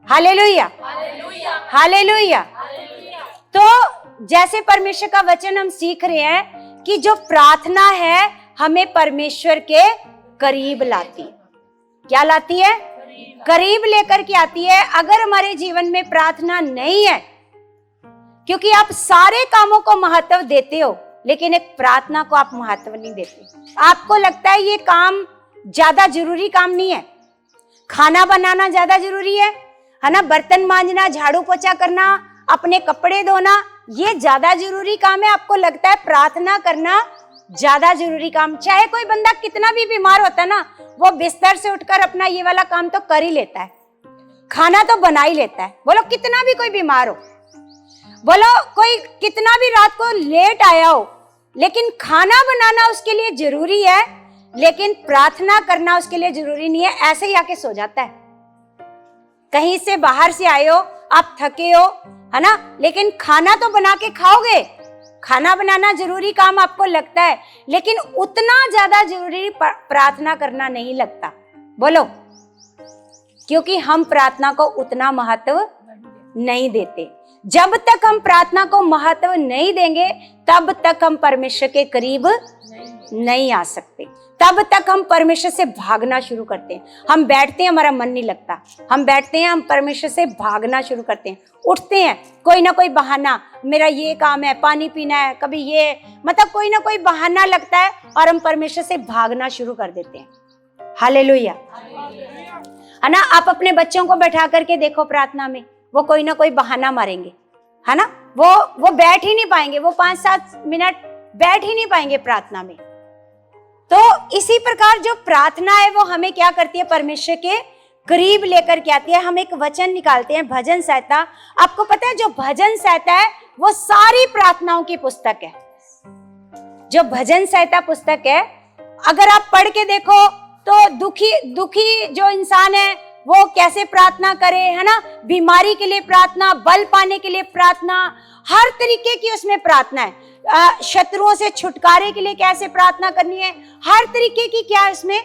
Hallelujah, hallelujah. तो जैसे परमेश्वर का वचन हम सीख रहे हैं कि जो प्रार्थना है हमें परमेश्वर के करीब लाती है। क्या लाती है? करीब लेकर के आती है। अगर हमारे जीवन में प्रार्थना नहीं है, क्योंकि आप सारे कामों को महत्व देते हो, लेकिन एक प्रार्थना को आप महत्व नहीं देते। आपको लगता है ये काम ज्यादा जरूरी काम नहीं है, खाना बनाना ज्यादा जरूरी है ना, बर्तन मांजना, झाड़ू पोछा करना, अपने कपड़े धोना, ये ज्यादा जरूरी काम है। आपको लगता है प्रार्थना करना ज्यादा जरूरी काम। चाहे कोई बंदा कितना भी बीमार होता है ना, वो बिस्तर से उठकर अपना ये वाला काम तो कर ही लेता है, खाना तो बना ही लेता है। बोलो कितना भी कोई बीमार हो, बोलो कोई कितना भी रात को लेट आया हो, लेकिन खाना बनाना उसके लिए जरूरी है, लेकिन प्रार्थना करना उसके लिए जरूरी नहीं है। ऐसे ही आके सो जाता है। कहीं से बाहर से आए हो, आप थके हो, है ना, लेकिन खाना तो बना के खाओगे। खाना बनाना जरूरी काम आपको लगता है, लेकिन उतना ज्यादा जरूरी प्रार्थना करना नहीं लगता। बोलो, क्योंकि हम प्रार्थना को उतना महत्व नहीं देते। जब तक हम प्रार्थना को महत्व नहीं देंगे तब तक हम परमेश्वर के करीब नहीं आ सकते। तब तक हम परमेश्वर से भागना शुरू करते हैं। हम बैठते हैं, हमारा मन नहीं लगता, हम बैठते हैं, हम परमेश्वर से भागना शुरू करते हैं। उठते हैं, कोई ना कोई बहाना, मेरा ये काम है, पानी पीना है, कभी ये, मतलब कोई ना कोई बहाना लगता है और हम परमेश्वर से भागना शुरू कर देते हैं। हालेलुया, है ना। आप अपने बच्चों को बैठा करके देखो प्रार्थना में, वो कोई ना कोई बहाना मारेंगे, है ना। वो बैठ ही नहीं पाएंगे, वो 5-7 मिनट बैठ ही नहीं पाएंगे प्रार्थना में। तो इसी प्रकार जो प्रार्थना है वो हमें क्या करती है, परमेश्वर के करीब लेकर के आती है। हम एक वचन निकालते हैं, भजन संहिता। आपको पता है जो भजन संहिता है वो सारी प्रार्थनाओं की पुस्तक है। जो भजन संहिता पुस्तक है, अगर आप पढ़ के देखो तो दुखी जो इंसान है वो कैसे प्रार्थना करे, है ना। बीमारी के लिए प्रार्थना, बल पाने के लिए प्रार्थना, हर तरीके की उसमें प्रार्थना है। शत्रुओं से छुटकारे के लिए कैसे प्रार्थना करनी है, हर तरीके की क्या इसमें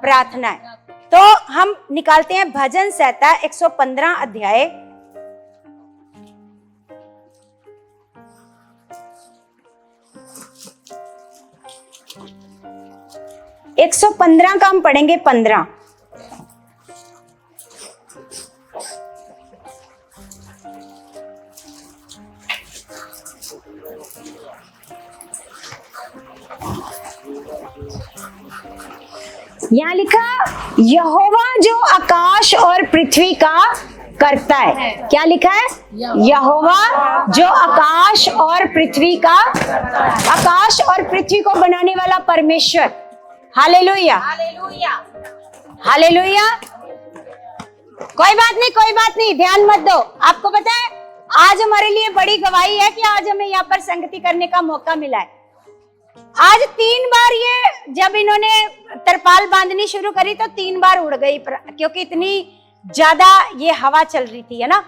प्रार्थना है। तो हम निकालते हैं भजन संहिता 115 अध्याय 115 का हम पढ़ेंगे 15। यहाँ लिखा यहोवा जो आकाश और पृथ्वी का करता है। क्या लिखा है? यहोवा जो आकाश और पृथ्वी का, आकाश और पृथ्वी को बनाने वाला परमेश्वर। Hallelujah, hallelujah. कोई बात नहीं, ध्यान मत दो। आपको पता है आज हमारे लिए बड़ी गवाही है कि आज हमें यहाँ पर संगति करने का मौका मिला है। आज 3 बार ये जब इन्होंने तरपाल बांधनी शुरू करी तो 3 बार उड़ गई, क्योंकि इतनी ज्यादा ये हवा चल रही थी, है ना।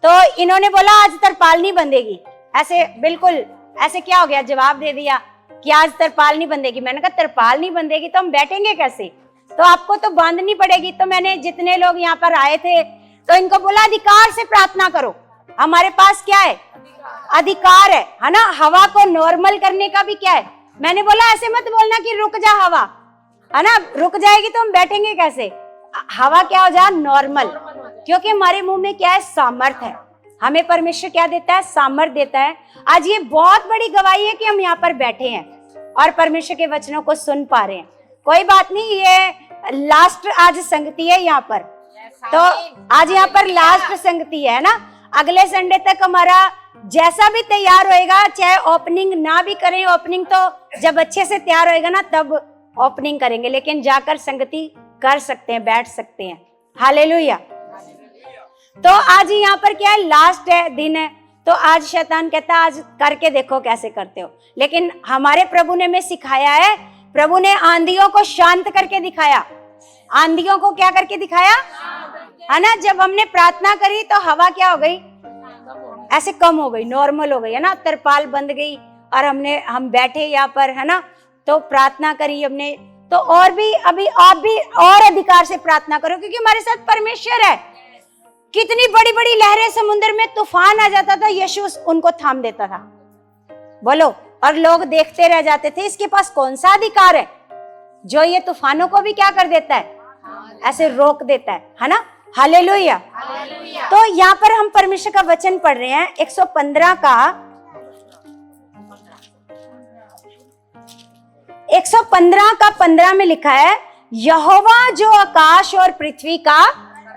तो इन्होंने बोला आज तरपाल नहीं बंधेगी। ऐसे बिल्कुल ऐसे क्या हो गया, जवाब दे दिया कि आज तरपाल नहीं बंधेगी। मैंने कहा तरपाल नहीं बंधेगी तो हम बैठेंगे कैसे, तो आपको तो बांधनी पड़ेगी। तो मैंने जितने लोग यहाँ पर आए थे तो इनको बोला अधिकार से प्रार्थना करो। हमारे पास क्या है? अधिकार है ना। हवा को नॉर्मल करने का भी क्या है। मैंने बोला ऐसे मत बोलना कि रुक जा हवा, है ना। रुक जाएगी तो हम बैठेंगे कैसे। हवा क्या हो जाए? नॉर्मल। क्योंकि हमारे मुंह में क्या है? सामर्थ है। हमें परमेश्वर क्या देता है? सामर्थ देता है। आज ये बहुत बड़ी गवाही है कि हम यहाँ पर बैठे हैं और परमेश्वर के वचनों को सुन पा रहे हैं। कोई बात नहीं, ये लास्ट आज संगति है यहाँ पर, तो आज यहाँ पर लास्ट संगति है ना। अगले संडे तक हमारा जैसा भी तैयार होएगा, चाहे ओपनिंग ना भी करें, ओपनिंग तो जब अच्छे से तैयार होएगा ना तब ओपनिंग करेंगे, लेकिन जाकर संगति कर सकते हैं, बैठ सकते हैं। हालेलुया। तो आज यहाँ पर क्या है? लास्ट है, दिन है। तो आज शैतान कहता है आज करके देखो कैसे करते हो, लेकिन हमारे प्रभु ने हमें सिखाया है। प्रभु ने आंधियों को शांत करके दिखाया। आंधियों को क्या करके दिखाया, है ना। जब हमने प्रार्थना करी तो हवा क्या हो गई? ऐसे कम हो गई, नॉर्मल हो गई, है ना। तरपाल बंद गई और हम बैठे यहाँ पर, है ना। तो प्रार्थना करी हमने। तो और भी अभी आप भी और अधिकार से प्रार्थना करो, क्योंकि हमारे साथ परमेश्वर है। कितनी बड़ी बड़ी लहरें, समुद्र में तूफान आ जाता था, यीशु उनको थाम देता था। बोलो, और लोग देखते रह जाते थे। इसके पास कौन सा अधिकार है जो ये तूफानों को भी क्या कर देता है? ऐसे रोक देता है ना। हालेलुया। तो यहाँ पर हम परमेश्वर का वचन पढ़ रहे हैं 115 का 15 में लिखा है यहोवा जो आकाश और पृथ्वी का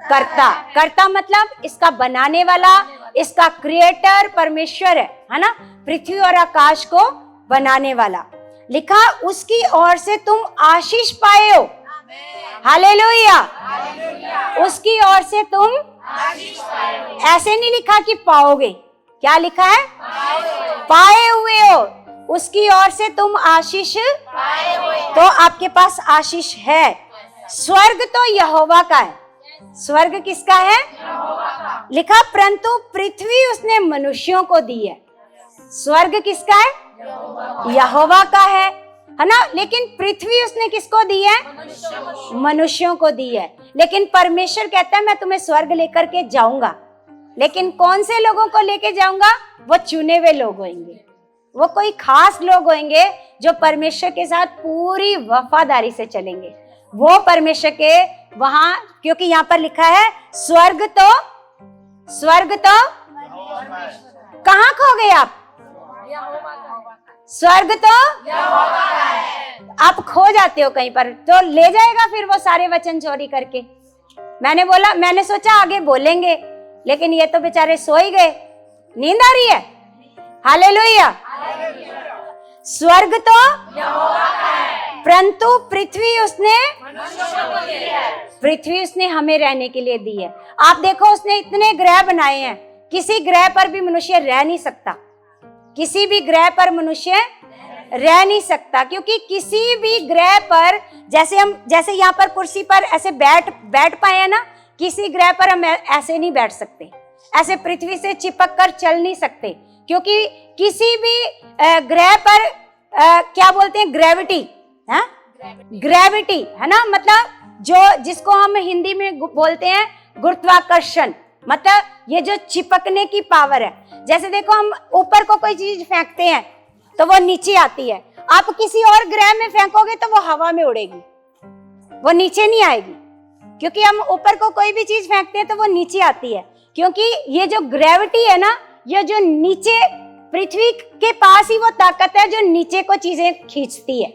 करता मतलब इसका बनाने वाला, इसका क्रिएटर परमेश्वर है ना। पृथ्वी और आकाश को बनाने वाला। लिखा उसकी ओर से तुम आशीष पाए हो। हालेलुया। उसकी ओर से तुम ऐसे नहीं लिखा कि पाओगे, क्या लिखा है? पाए हुए हो। उसकी ओर से तुम आशीष तो आपके पास आशीष है। स्वर्ग तो यहोवा का है। स्वर्ग किसका है? लिखा परंतु पृथ्वी उसने मनुष्यों को दी है। स्वर्ग किसका है? यहोवा का है ना। लेकिन पृथ्वी उसने किसको दी है? मनुष्यों को दी है। लेकिन परमेश्वर कहता है मैं तुम्हें स्वर्ग लेकर के जाऊंगा। लेकिन कौन से लोगों को लेके जाऊंगा? वो चुने हुए लोग होंगे, वो कोई खास लोग होंगे जो परमेश्वर के साथ पूरी वफादारी से चलेंगे। वो परमेश्वर के वहां, क्योंकि यहाँ पर लिखा है स्वर्ग तो कहाँ खो गए आप? स्वर्ग तो आप खो जाते हो कहीं पर, तो ले जाएगा फिर वो सारे वचन चोरी करके। मैंने सोचा आगे बोलेंगे, लेकिन ये तो बेचारे सो ही गए, नींद आ रही है। हालेलुया। स्वर्ग तो परंतु पृथ्वी उसने हमें रहने के लिए दी है। आप देखो, उसने इतने ग्रह बनाए हैं, किसी ग्रह पर भी मनुष्य रह नहीं सकता, किसी भी ग्रह पर मनुष्य रह नहीं सकता, क्योंकि किसी भी ग्रह पर जैसे यहाँ पर कुर्सी पर ऐसे बैठ पाए हैं ना, किसी ग्रह पर हम ऐसे नहीं बैठ सकते, ऐसे पृथ्वी से चिपक कर चल नहीं सकते, क्योंकि किसी भी ग्रह पर क्या बोलते हैं, ग्रेविटी है ना, मतलब जिसको हम हिंदी में बोलते हैं गुरुत्वाकर्षण, मतलब ये जो चिपकने की पावर है। जैसे देखो, हम ऊपर को कोई चीज फेंकते हैं तो वो नीचे आती है, आप किसी और ग्रह में फेंकोगे तो वो हवा में उड़ेगी, वो नीचे नहीं आएगी, क्योंकि हम ऊपर को कोई भी चीज फेंकते हैं तो वो नीचे आती है, क्योंकि ये जो ग्रेविटी है ना, ये जो नीचे पृथ्वी के पास ही वो ताकत है जो नीचे को चीजें खींचती है।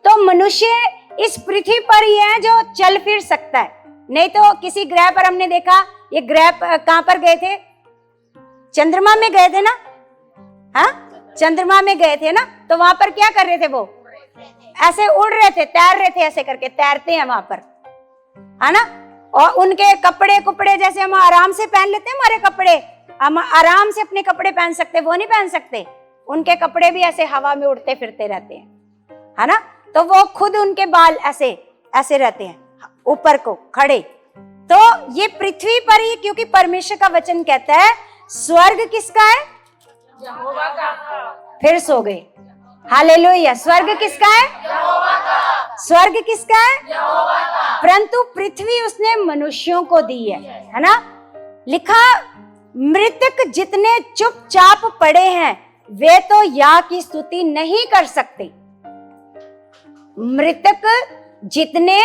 तो मनुष्य इस पृथ्वी पर ही है जो चल फिर सकता है, नहीं तो किसी ग्रह पर हमने देखा, ये ग्रह कहां पर गए थे? चंद्रमा में गए थे ना, हाँ चंद्रमा में गए थे ना, तो वहां पर क्या कर रहे थे? वो ऐसे उड़ रहे थे, तैर रहे थे, ऐसे करके तैरते हैं वहां पर, है ना। और उनके कपड़े जैसे हम आराम से पहन लेते हैं, हमारे कपड़े हम आराम से अपने कपड़े पहन सकते, वो नहीं पहन सकते, उनके कपड़े भी ऐसे हवा में उड़ते फिरते रहते हैं, है ना। तो वो खुद उनके बाल ऐसे रहते हैं ऊपर को खड़े। तो ये पृथ्वी पर ही, क्योंकि परमेश्वर का वचन कहता है स्वर्ग किसका है? यहोवा का। फिर सो गए। हालेलुया। स्वर्ग किसका है? यहोवा का। स्वर्ग किसका है? यहोवा का। परंतु पृथ्वी उसने मनुष्यों को दी है ना। लिखा, मृतक जितने चुपचाप पड़े हैं वे तो या की स्तुति नहीं कर सकते। मृतक जितने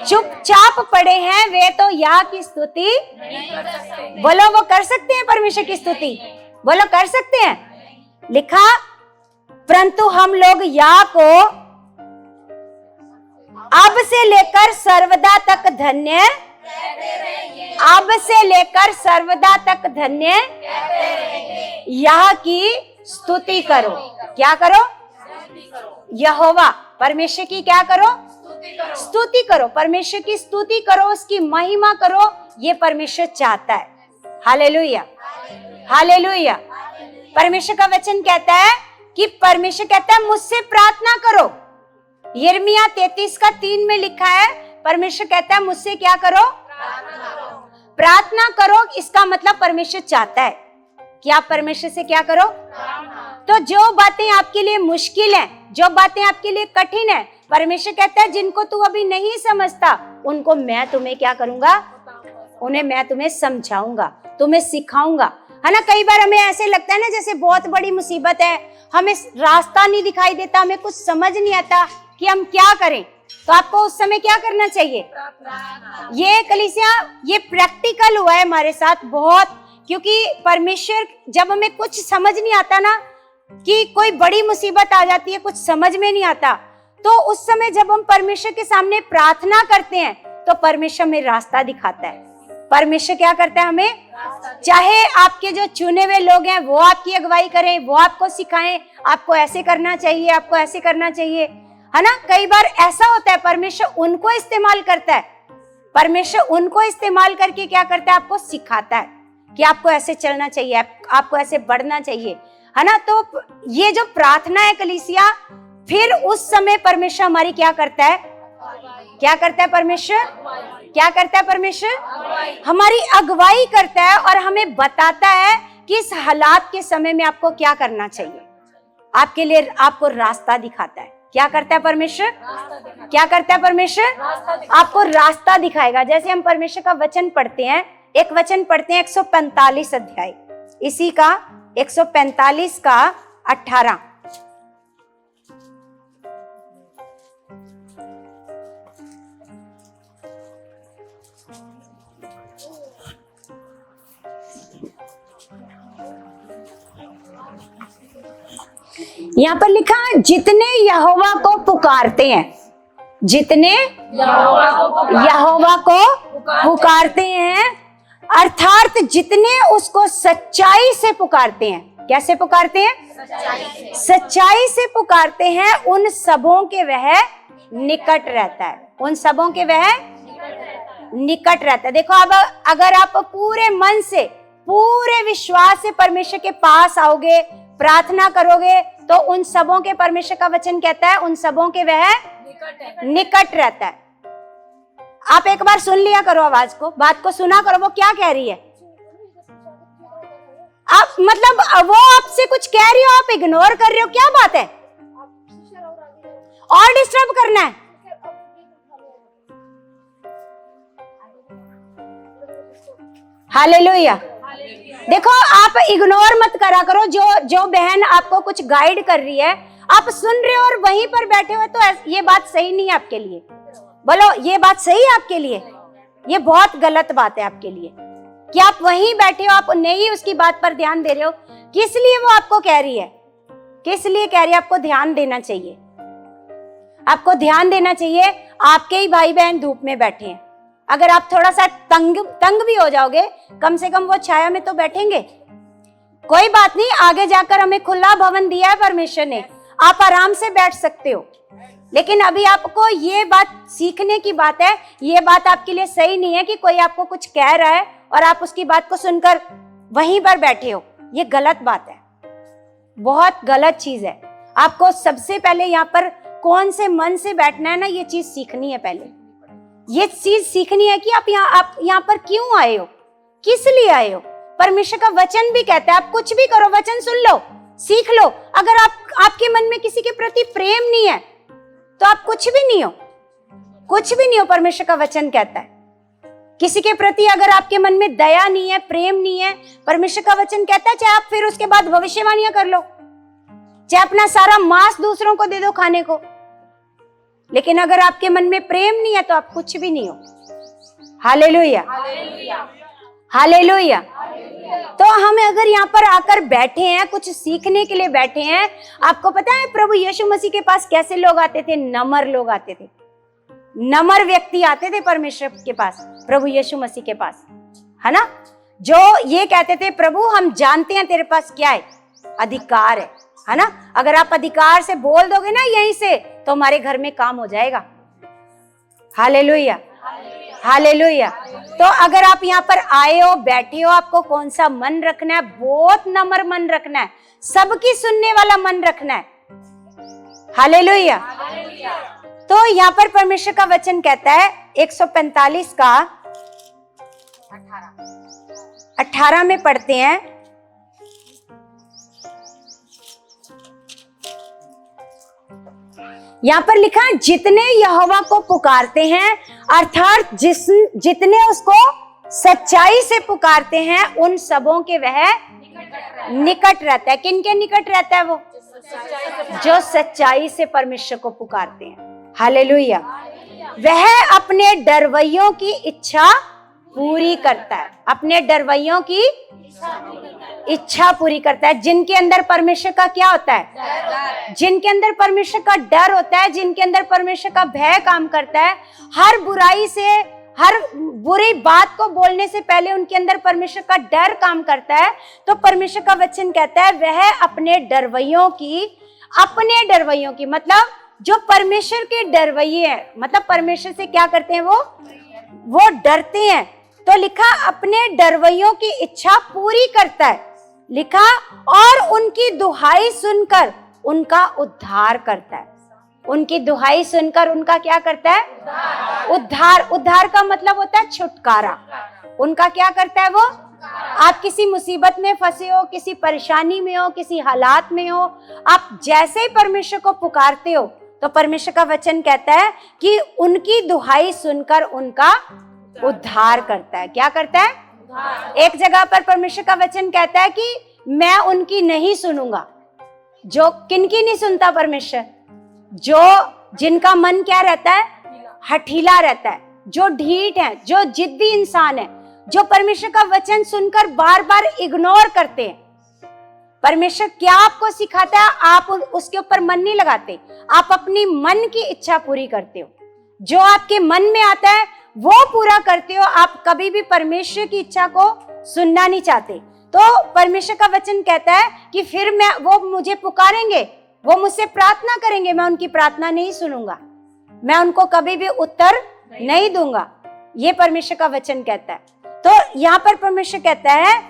चुपचाप पड़े हैं वे तो या की स्तुति नहीं कर सकते। बोलो, वो कर सकते हैं परमेश्वर की स्तुति? बोलो, कर सकते हैं। लिखा, परंतु हम लोग या को अब से लेकर सर्वदा तक धन्य, अब से लेकर सर्वदा तक धन्य यह की स्तुति करो। क्या करो? यहोवा परमेश्वर की क्या करो? स्तुति करो। परमेश्वर की स्तुति करो, उसकी महिमा करो, ये परमेश्वर चाहता है। Hallelujah, hallelujah. परमेश्वर का वचन कहता है कि परमेश्वर कहता है मुझसे प्रार्थना करो। यिर्मयाह 33:3 में लिखा है, परमेश्वर कहता है मुझसे क्या करो? प्रार्थना करो। इसका मतलब परमेश्वर चाहता है कि आप परमेश्वर से क्या करो? तो जो बातें आपके लिए मुश्किल हैं, जो बातें आपके लिए कठिन है, परमेश्वर कहता है जिनको तू अभी नहीं समझता उनको मैं तुम्हें क्या करूंगा? उन्हें मैं तुम्हें समझाऊंगा, तुम्हें सिखाऊंगा, है ना। कई बार हमें ऐसे लगता है ना जैसे बहुत बड़ी मुसीबत है, हमें रास्ता नहीं दिखाई देता, हमें कुछ समझ नहीं आता कि हम क्या करें। तो आपको उस समय क्या करना चाहिए? ये कलीसिया, ये प्रैक्टिकल हुआ है हमारे साथ बहुत, क्योंकि परमेश्वर जब हमें कुछ समझ नहीं आता ना, कि कोई बड़ी मुसीबत आ जाती है, कुछ समझ में नहीं आता, तो उस समय जब हम परमेश्वर के सामने प्रार्थना करते हैं तो परमेश्वर हमें रास्ता दिखाता है। परमेश्वर क्या करता है? हमें, चाहे आपके जो चुने हुए लोग हैं वो आपकी अगुवाई करें, वो आपको सिखाएं, आपको ऐसे करना चाहिए, आपको ऐसे करना चाहिए, है ना। कई बार ऐसा होता है परमेश्वर उनको इस्तेमाल करता है, परमेश्वर उनको इस्तेमाल करके क्या करता है? आपको सिखाता है कि आपको ऐसे चलना चाहिए, आपको ऐसे बढ़ना चाहिए, है ना। तो ये जो प्रार्थना है कलीसिया, फिर उस समय परमेश्वर हमारी क्या करता है? क्या करता है परमेश्वर? क्या करता है परमेश्वर? हमारी अगुवाई करता है और हमें बताता है कि इस हालात के समय में आपको क्या करना चाहिए, आपके लिए आपको रास्ता दिखाता है। क्या करता है परमेश्वर? क्या करता है परमेश्वर? आपको रास्ता दिखाएगा। जैसे हम परमेश्वर का वचन पढ़ते हैं, एक वचन पढ़ते हैं 145 अध्याय, इसी का 145 का 18। यहाँ पर लिखा है जितने यहोवा को पुकारते हैं, जितने यहोवा को पुकारते हैं, अर्थात जितने उसको सच्चाई से पुकारते हैं। कैसे पुकारते हैं? सच्चाई से पुकारते हैं, उन सबों के वह निकट रहता है। उन सबों के वह निकट रहता है। देखो, अब अगर आप पूरे मन से, पूरे विश्वास से परमेश्वर के पास आओगे, प्रार्थना करोगे, तो उन सबों के, परमेश्वर का वचन कहता है, उन सबों के वह निकट रहता है। आप एक बार सुन लिया करो आवाज को, बात को सुना करो, वो क्या कह रही है। आप मतलब वो आपसे कुछ कह रही हो, आप इग्नोर कर रहे हो, क्या बात है? और डिस्टर्ब करना है? हालेलुया। देखो, आप इग्नोर मत करा करो। जो बहन आपको कुछ गाइड कर रही है, आप सुन रहे हो और वहीं पर बैठे हो, तो ये बात सही नहीं है आपके लिए। बोलो, ये बात सही है आपके लिए? ये बहुत गलत बात है आपके लिए कि आप वहीं बैठे हो, आप नहीं उसकी बात पर ध्यान दे रहे हो। किस लिए वो आपको कह रही है? किस लिए कह रही है? आपको ध्यान देना चाहिए, आपको ध्यान देना चाहिए। आपके ही भाई बहन धूप में बैठे हैं, अगर आप थोड़ा सा तंग भी हो जाओगे, कम से कम वो छाया में तो बैठेंगे। कोई बात नहीं, आगे जाकर हमें खुला भवन दिया है परमेश्वर ने, आप आराम से बैठ सकते हो। लेकिन अभी आपको ये बात सीखने की बात है। ये बात आपके लिए सही नहीं है कि कोई आपको कुछ कह रहा है और आप उसकी बात को सुनकर वहीं पर बैठे हो। ये गलत बात है, बहुत गलत चीज है। आपको सबसे पहले यहाँ पर कौन से मन से बैठना है ना, ये चीज सीखनी है। पहले ये चीज सीखनी है कि आप यहाँ पर क्यों आए हो, किस लिए आए हो। परमेश्वर का वचन भी कहता है, आप कुछ भी करो, वचन सुन लो, सीख लो। अगर आपके मन में किसी के प्रति प्रेम नहीं है, तो आप कुछ भी नहीं हो, कुछ भी नहीं हो। परमेश्वर का वचन कहता है, किसी के प्रति अगर आपके मन में दया नहीं है, प्रेम नहीं है, परमेश्वर का वचन कहता है, चाहे आप फिर उसके बाद भविष्यवाणियां कर लो, चाहे अपना सारा मांस दूसरों को दे दो खाने को, लेकिन अगर आपके मन में प्रेम नहीं है, तो आप कुछ भी नहीं हो। Hallelujah, hallelujah. तो हम अगर यहाँ पर आकर बैठे हैं, कुछ सीखने के लिए बैठे हैं। आपको पता है प्रभु यीशु मसीह के पास कैसे लोग आते थे? नम्र लोग आते थे, नम्र व्यक्ति आते थे परमेश्वर के पास, प्रभु यीशु मसीह के पास, है ना। जो ये कहते थे, प्रभु हम जानते हैं तेरे पास क्या है, अधिकार है ना। अगर आप अधिकार से बोल दोगे ना यहीं से, तो हमारे घर में काम हो जाएगा। Hallelujah, hallelujah. तो अगर आप यहाँ पर आए हो, बैठे हो, आपको कौन सा मन रखना है? बहुत नम्र मन रखना है, सबकी सुनने वाला मन रखना है। हालेलुया। तो यहाँ पर परमेश्वर का वचन कहता है 145 का 18 में पढ़ते हैं। यहाँ पर लिखा है जितने यहोवा को पुकारते हैं, अर्थात जितने उसको सच्चाई से पुकारते हैं, उन सबों के वह निकट रहता है। किन के निकट रहता है? वो जो सच्चाई से परमेश्वर को पुकारते हैं। हालेलुया। वह अपने डरवैयों की इच्छा पूरी करता है, अपने डरवैयों की इच्छा पूरी करता है। जिनके अंदर परमेश्वर का क्या होता है? जिनके अंदर परमेश्वर का डर होता है, जिनके अंदर परमेश्वर का भय काम करता है, हर बुराई से, हर बुरी बात को बोलने से पहले उनके अंदर परमेश्वर का डर काम करता है। तो परमेश्वर का वचन कहता है वह अपने डरवैयों की मतलब जो परमेश्वर के डरवैये हैं, मतलब परमेश्वर से क्या करते हैं? वो डरते हैं। तो लिखा अपने डरवैयों की इच्छा पूरी करता है, लिखा और उनकी दुहाई सुनकर उनका उद्धार करता है। उनकी दुहाई सुनकर उनका क्या करता है? उद्धार। उद्धार का मतलब होता है छुटकारा। उनका क्या करता है? वो आप किसी मुसीबत में फंसे हो, किसी परेशानी में हो, किसी हालात में हो, आप जैसे ही परमेश्वर को पुकारते हो, तो परमेश्वर का वचन कहता है कि उनकी दुहाई सुनकर उनका उद्धार करता है। क्या करता है? एक जगह पर परमेश्वर का वचन कहता है कि मैं उनकी नहीं सुनूंगा। जो किनकी नहीं सुनता परमेश्वर? जो जिनका मन क्या रहता है? हठीला रहता है, जो ढीठ है, जो जिद्दी इंसान है, जो परमेश्वर का वचन सुनकर बार बार इग्नोर करते हैं। परमेश्वर क्या आपको सिखाता है? आप उसके ऊपर मन नहीं लगाते, आप अपनी मन की इच्छा पूरी करते हो। जो आपके मन में आता है वो पूरा करते हो। आप कभी भी परमेश्वर की इच्छा को सुनना नहीं चाहते। तो परमेश्वर का वचन कहता है कि फिर वो मुझे पुकारेंगे, वो मुझसे प्रार्थना करेंगे, मैं उनकी प्रार्थना नहीं सुनूंगा, मैं उनको कभी भी उत्तर नहीं दूंगा। ये परमेश्वर का वचन कहता है। तो यहाँ पर परमेश्वर कहता है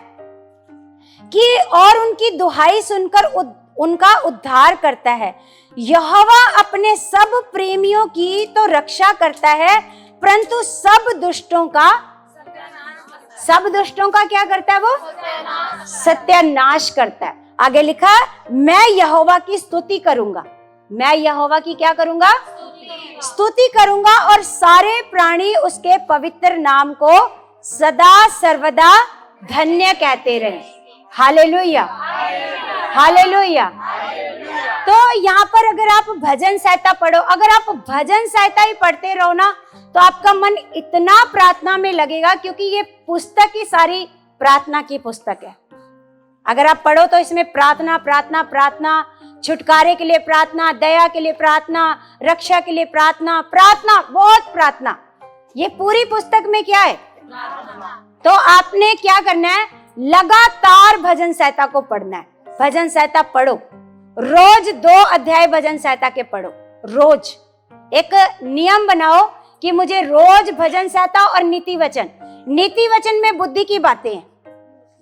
कि और उनकी दुहाई सुनकर उनका उद्धार करता है। यहोवा अपने सब प्रेमियों की तो रक्षा करता है, परंतु सब दुष्टों का क्या करता है? वो सत्यानाश करता है। आगे लिखा, मैं यहोवा की स्तुति करूंगा। मैं यहोवा की क्या करूंगा? स्तुति करूंगा, और सारे प्राणी उसके पवित्र नाम को सदा सर्वदा धन्य कहते रहे। Hallelujah, hallelujah. तो यहाँ पर अगर आप भजन संहिता पढ़ो, अगर आप भजन संहिता ही पढ़ते रहो ना, तो आपका मन इतना प्रार्थना में लगेगा, क्योंकि ये पुस्तक ही सारी प्रार्थना की पुस्तक है। अगर आप पढ़ो तो इसमें प्रार्थना प्रार्थना प्रार्थना, छुटकारे के लिए प्रार्थना, दया के लिए प्रार्थना, रक्षा के लिए प्रार्थना, प्रार्थना, बहुत प्रार्थना। ये पूरी पुस्तक में क्या है? तो आपने क्या करना है? लगातार भजन संहिता को पढ़ना है। भजन संहिता पढ़ो, रोज 2 अध्याय भजन संहिता के पढ़ो। रोज एक नियम बनाओ कि मुझे रोज भजन संहिता और नीति वचन में बुद्धि की बातें हैं।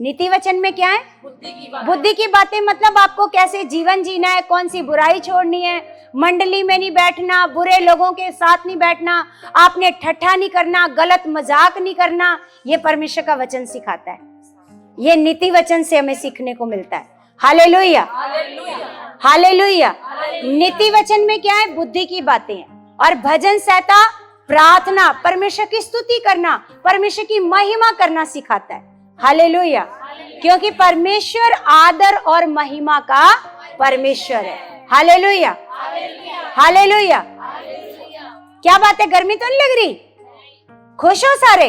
नीति वचन में क्या है? बुद्धि की बातें। मतलब आपको कैसे जीवन जीना है, कौन सी बुराई छोड़नी है, मंडली में नहीं बैठना, बुरे लोगों के साथ नहीं बैठना, आपने ठट्ठा नहीं करना, गलत मजाक नहीं करना। ये परमेश्वर का वचन सिखाता है। ये नीति वचन से हमें सीखने को मिलता है। Hallelujah, hallelujah. नीति वचन में क्या है? बुद्धि की बातें हैं। और भजन संहिता प्रार्थना, परमेश्वर की स्तुति करना, परमेश्वर की महिमा करना सिखाता है। हालेलुया। क्योंकि परमेश्वर आदर और महिमा का परमेश्वर है। Hallelujah, hallelujah. क्या बात है? गर्मी तो नहीं लग रही? खुश हो सारे?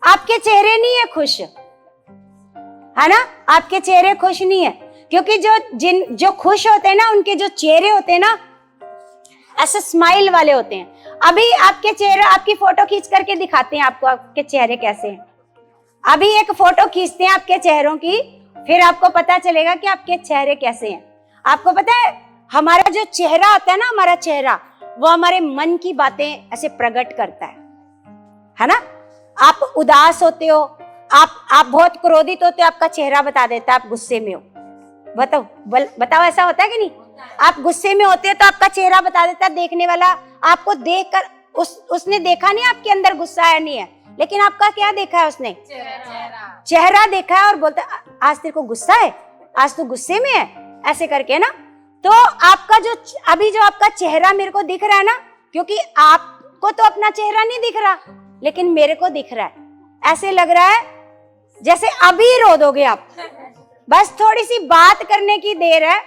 आपके चेहरे नहीं है खुश, है ना? आपके चेहरे खुश नहीं है, क्योंकि जो खुश होते हैं ना, उनके जो चेहरे होते हैं ना, ऐसे स्माइल वाले होते हैं। अभी आपके चेहरे, आपकी फोटो खींच करके दिखाते हैं आपको, आपके चेहरे कैसे हैं। अभी एक फोटो खींचते हैं आपके चेहरों की, फिर आपको पता चलेगा कि आपके चेहरे कैसे हैं। आपको पता है, हमारा जो चेहरा होता है ना, हमारा चेहरा, वो हमारे मन की बातें ऐसे प्रकट करता है ना? आप उदास होते हो, आप बहुत क्रोधित होते हो, आपका चेहरा बता देता है आप गुस्से में हो। बताओ ऐसा होता है कि नहीं? आप गुस्से में होते हो तो आपका चेहरा बता देता है, देखने वाला आपको देखकर उसने देखा नहीं आपके अंदर गुस्सा है नहीं है, लेकिन आपका क्या देखा है? उसने चेहरा देखा है और बोलता है आज तेरे को गुस्सा है, आज तू गुस्से में है, ऐसे करके ना। तो आपका जो आपका चेहरा मेरे को दिख रहा है ना, क्योंकि आपको तो अपना चेहरा नहीं दिख रहा, लेकिन मेरे को दिख रहा है। ऐसे लग रहा है जैसे अभी रो दोगे आप, बस थोड़ी सी बात करने की देर है,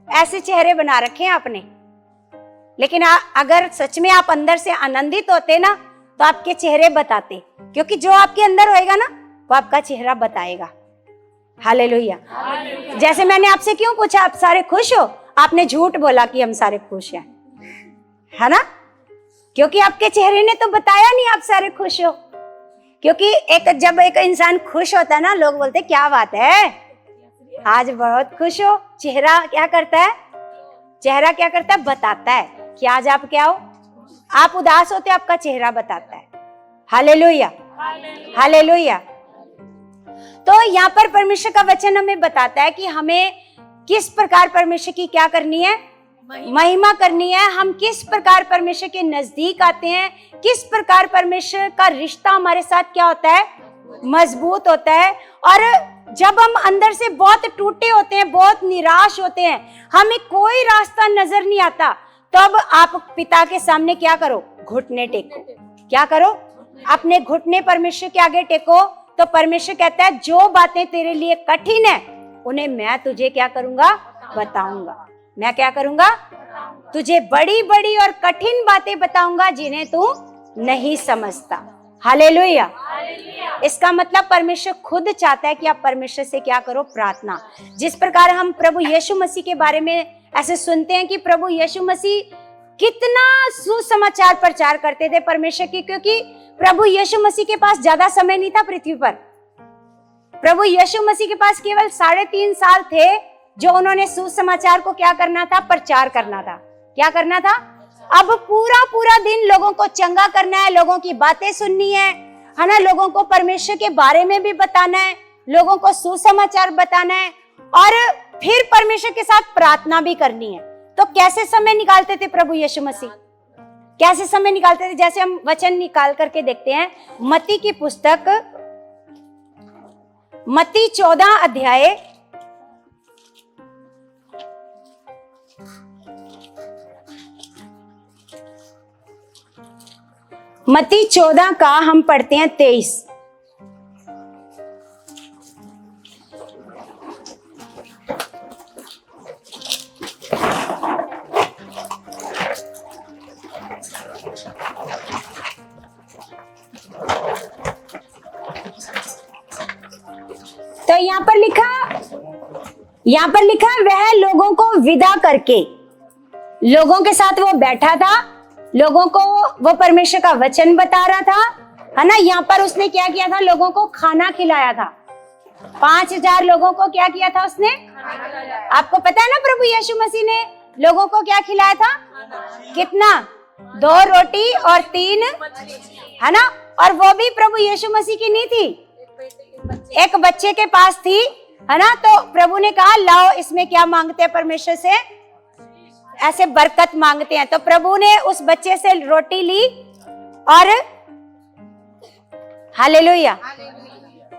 ऐसे चेहरे बना रखे हैं आपने। लेकिन अगर सच में आप अंदर से आनंदित होते ना, तो आपके चेहरे बताते, क्योंकि जो आपके अंदर होएगा ना, वो आपका चेहरा बताएगा। हालेलुया। जैसे मैंने आपसे क्यों पूछा आप सारे खुश हो, आपने झूठ बोला कि हम सारे खुश हैं, है ना? क्योंकि आपके चेहरे ने तो बताया नहीं आप सारे खुश हो। क्योंकि जब एक इंसान खुश होता है ना, लोग बोलते क्या बात है, आज बहुत खुश हो। चेहरा क्या करता है? चेहरा क्या करता है? बताता है कि आज आप क्या हो। आप उदास होते, आपका चेहरा बताता है। Hallelujah, hallelujah. तो यहाँ पर परमेश्वर का वचन हमें बताता है कि हमें किस प्रकार परमेश्वर की क्या करनी है? महिमा करनी है। हम किस प्रकार परमेश्वर के नजदीक आते हैं, किस प्रकार परमेश्वर का रिश्ता हमारे साथ क्या होता है? मजबूत होता है। और जब हम अंदर से बहुत टूटे होते हैं, बहुत निराश होते हैं, हमें कोई रास्ता नजर नहीं आता, तब आप पिता के सामने क्या करो? घुटने टेको। क्या करो? अपने घुटने परमेश्वर के आगे टेको, तो परमेश्वर कहता है जो बातें तेरे लिए कठिन है उन्हें मैं तुझे क्या करूंगा, बताऊंगा। मैं क्या करूंगा, तुझे बड़ी बड़ी और कठिन बातें बताऊंगा जिन्हें तू नहीं समझता। हालेलुया। इसका मतलब परमेश्वर खुद चाहता है कि आप परमेश्वर से क्या करो, प्रार्थना। जिस प्रकार हम प्रभु यीशु मसीह के बारे में ऐसे सुनते हैं कि प्रभु यीशु मसीह कितना सुसमाचार प्रचार करते थे परमेश्वर की, क्योंकि प्रभु यीशु मसीह के पास ज्यादा समय नहीं था पृथ्वी पर। प्रभु यीशु मसीह के पास केवल 3.5 साल थे जो उन्होंने सुसमाचार को क्या करना था, प्रचार करना था। क्या करना था? अब पूरा पूरा दिन लोगों को चंगा करना है, लोगों की बातें सुननी है ना, लोगों को परमेश्वर के बारे में भी बताना है, लोगों को सुसमाचार बताना है और फिर परमेश्वर के साथ प्रार्थना भी करनी है। तो कैसे समय निकालते थे प्रभु यीशु मसीह? कैसे समय निकालते थे? जैसे हम वचन निकाल करके देखते हैं, मत्ती की पुस्तक, मत्ती 14 अध्याय मत्ती 14 का हम पढ़ते हैं 23। तो यहां पर लिखा वह लोगों को विदा करके, लोगों के साथ वो बैठा था, लोगों को वो परमेश्वर का वचन बता रहा था, है ना। यहाँ पर उसने क्या किया था? लोगों को खाना खिलाया था। 5000 लोगों को क्या किया था उसने? आपको पता है ना, प्रभु यीशु मसीह ने लोगों को क्या खिलाया था? कितना? 2 रोटी और 3, है ना। और वो भी प्रभु यीशु मसीह की नहीं थी, एक बच्चे के पास थी, है ना। तो प्रभु ने कहा लाओ, इसमें क्या मांगते हैं परमेश्वर से? ऐसे बरकत मांगते हैं। तो प्रभु ने उस बच्चे से रोटी ली और हालेलुया,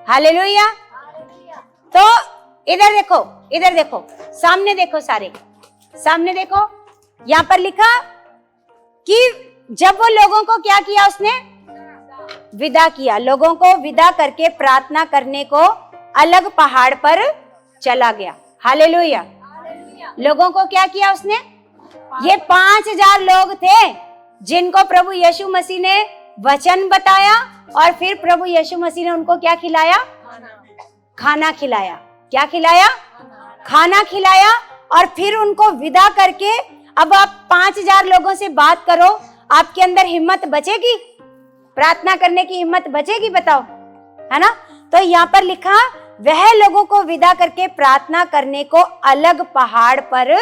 हालेलुया। तो इधर देखो, सामने देखो, सामने देखो। यहां पर लिखा कि जब वो लोगों को क्या किया, उसने विदा किया। लोगों को विदा करके प्रार्थना करने को अलग पहाड़ पर चला गया। हालेलुया। लोगों को क्या किया उसने? ये 5000 लोग थे जिनको प्रभु यीशु मसीह ने वचन बताया और फिर प्रभु यीशु मसीह ने उनको क्या खिलाया? खाना खिलाया। क्या खिलाया? खाना खिलाया। और फिर उनको विदा करके, अब आप 5000 लोगों से बात करो, आपके अंदर हिम्मत बचेगी? प्रार्थना करने की हिम्मत बचेगी? बताओ, है ना। तो यहाँ पर लिखा वह लोगों को विदा करके प्रार्थना करने को अलग पहाड़ पर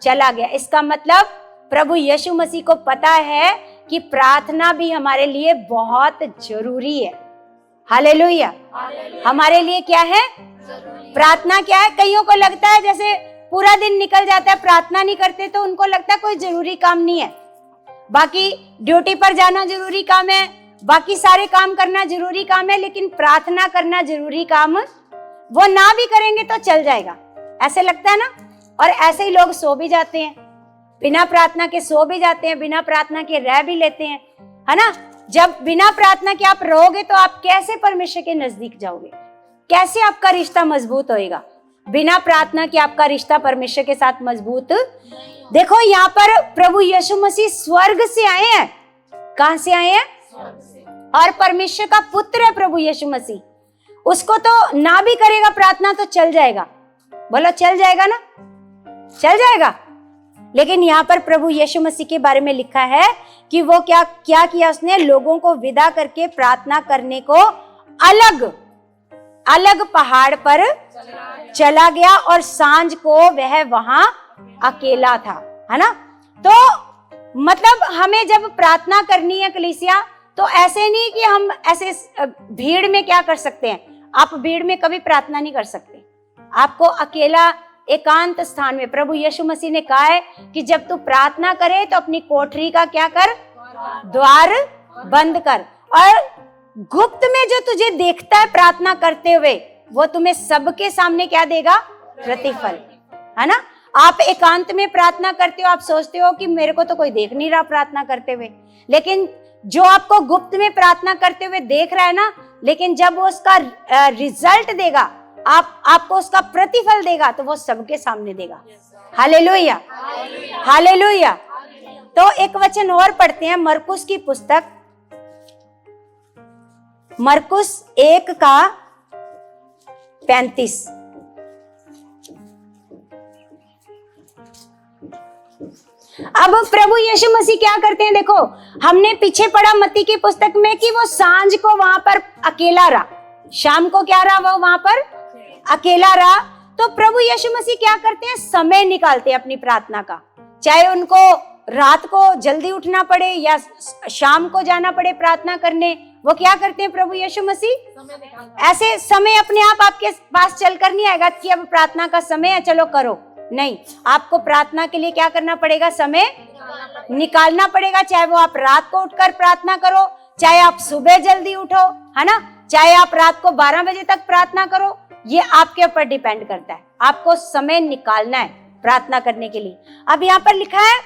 चला गया। इसका मतलब प्रभु यीशु मसीह को पता है कि प्रार्थना भी हमारे लिए बहुत जरूरी है। हालेलुया। हमारे लिए क्या है? प्रार्थना क्या है? कईयों को लगता है जैसे पूरा दिन निकल जाता है, प्रार्थना नहीं करते, तो उनको लगता है कोई जरूरी काम नहीं है। बाकी ड्यूटी पर जाना जरूरी काम है, बाकी सारे काम करना जरूरी काम है, लेकिन प्रार्थना करना जरूरी काम वो ना भी करेंगे तो चल जाएगा, ऐसे लगता है ना। और ऐसे ही लोग सो भी जाते हैं, बिना प्रार्थना के सो भी जाते हैं, बिना प्रार्थना के रह भी लेते हैं, है ना। जब बिना प्रार्थना के आप रहोगे तो आप कैसे परमेश्वर के नजदीक जाओगे? कैसे आपका रिश्ता मजबूत होएगा? बिना प्रार्थना के आपका रिश्ता परमेश्वर के साथ मजबूत। देखो यहाँ पर प्रभु यीशु मसीह स्वर्ग से आए हैं। कहां से आए हैं? और परमेश्वर का पुत्र है प्रभु यीशु मसीह। उसको तो ना भी करेगा प्रार्थना तो चल जाएगा। बोलो चल जाएगा ना? चल जाएगा। लेकिन यहाँ पर प्रभु यीशु मसीह के बारे में लिखा है कि वो क्या किया उसने? लोगों को विदा करके प्रार्थना करने को अलग पहाड़ पर चला गया और सांझ को वह वहां अकेला था, है ना। तो मतलब हमें जब प्रार्थना करनी है कलीसिया, तो ऐसे नहीं कि हम ऐसे भीड़ में क्या कर सकते हैं। आप भीड़ में कभी प्रार्थना नहीं कर सकते। आपको अकेला एकांत स्थान में, प्रभु यीशु मसीह ने कहा है कि जब तू प्रार्थना करे तो अपनी कोठरी का क्या कर? द्वार बंद कर, और गुप्त में जो तुझे देखता है प्रार्थना करते हुए, वो तुम्हें सबके सामने क्या देगा? प्रतिफल, है ना। आप एकांत में प्रार्थना करते हो, आप सोचते हो कि मेरे को तो कोई देख नहीं रहा प्रार्थना करते हुए, लेकिन जो आपको गुप्त में प्रार्थना करते हुए देख रहा है ना, लेकिन जब वो उसका रिजल्ट देगा, आपको उसका प्रतिफल देगा, तो वो सबके सामने देगा। Hallelujah, hallelujah. तो एक वचन और पढ़ते हैं, मरकुस की पुस्तक, मरकुस 1:35। अब प्रभु यीशु मसीह क्या करते हैं, देखो हमने पीछे पढ़ा मत्ती की पुस्तक में कि वो सांझ को वहां पर अकेला रहा, शाम को क्या रहा, वो वहां पर अकेला रहा। तो प्रभु यीशु मसीह क्या करते हैं, समय निकालते हैं अपनी प्रार्थना का, चाहे उनको रात को जल्दी उठना पड़े या शाम को जाना पड़े प्रार्थना करने, वो क्या करते हैं प्रभु यीशु मसीह, ऐसे समय अपने आप आपके पास चलकर नहीं आएगा कि अब प्रार्थना का समय है चलो करो, नहीं, आपको प्रार्थना के लिए क्या करना पड़ेगा, समय निकालना पड़ेगा। चाहे वो आप रात को उठकर प्रार्थना करो, चाहे आप सुबह जल्दी उठो, है ना, चाहे आप रात को 12 बजे तक प्रार्थना करो, ये आपके ऊपर डिपेंड करता है, आपको समय निकालना है प्रार्थना करने के लिए। अब यहाँ पर लिखा है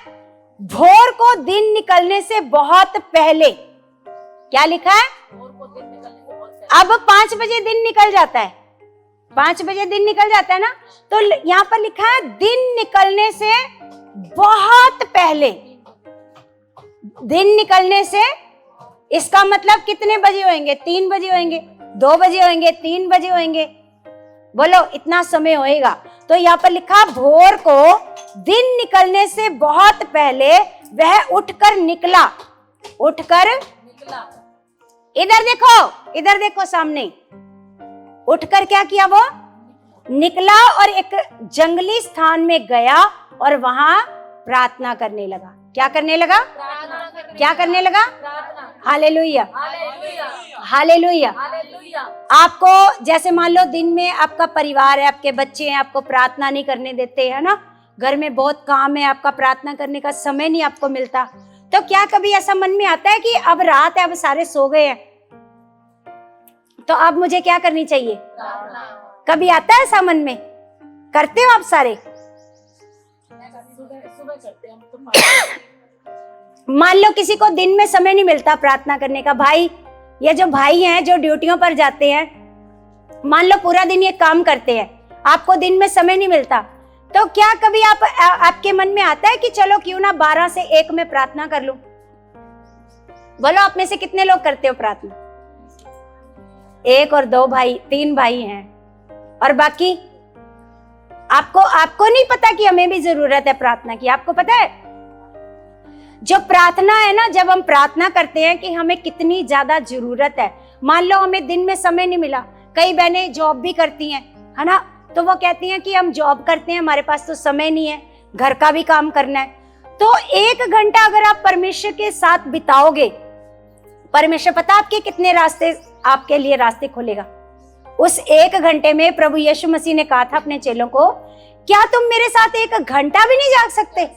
भोर को दिन निकलने से बहुत पहले, क्या लिखा है, अब 5 बजे दिन निकल जाता है, 5 बजे दिन निकल जाता है ना, तो यहाँ पर लिखा है दिन निकलने से बहुत पहले, दिन निकलने से, इसका मतलब कितने बजे होंगे, 3 बजे होंगे, 2 बजे होंगे, 3 बजे होंगे, बोलो इतना समय होएगा। तो यहाँ पर लिखा भोर को दिन निकलने से बहुत पहले वह उठकर निकला, उठकर इधर देखो, इधर देखो सामने, उठकर क्या किया, वो निकला और एक जंगली स्थान में गया और वहां प्रार्थना करने लगा। क्या करने लगा, क्या करने लगा, हालेलुया, हालेलुया। आपको जैसे मान लो दिन में आपका परिवार है, आपके बच्चे हैं, आपको प्रार्थना नहीं करने देते, है ना, घर में बहुत काम है, आपका प्रार्थना करने का समय नहीं आपको मिलता, तो क्या कभी ऐसा मन में आता है कि अब रात है, अब सारे सो गए हैं, तो अब मुझे क्या करनी चाहिए, कभी आता है ऐसा मन में, करते हो आप सारे, मान लो किसी को दिन में समय नहीं मिलता प्रार्थना करने का, भाई ये जो भाई हैं जो ड्यूटियों पर जाते हैं, मान लो पूरा दिन ये काम करते हैं, आपको दिन में समय नहीं मिलता, तो क्या कभी आपके मन में आता है कि चलो क्यों ना 12 से 1 में प्रार्थना कर लूं? बोलो आप में से कितने लोग करते हो प्रार्थना? 1 और 2 भाई, 3 भाई हैं, और बाकी आपको नहीं पता कि हमें भी जरूरत है प्रार्थना की। आपको पता है जो प्रार्थना है ना, जब हम प्रार्थना करते हैं कि हमें कितनी ज्यादा जरूरत है, मान लो हमें दिन में समय नहीं मिला, कई बहनें जॉब भी करती हैं, है ना, तो वो कहती हैं कि हम जॉब करते हैं, हमारे पास तो समय नहीं है, घर का भी काम करना है, तो 1 घंटा अगर आप परमेश्वर के साथ बिताओगे, परमेश्वर पता आपके कितने रास्ते, आपके लिए रास्ते खोलेगा। उस 1 घंटे में प्रभु यीशु मसीह ने कहा था अपने चेलों को, क्या तुम मेरे साथ 1 घंटा भी नहीं जाग सकते?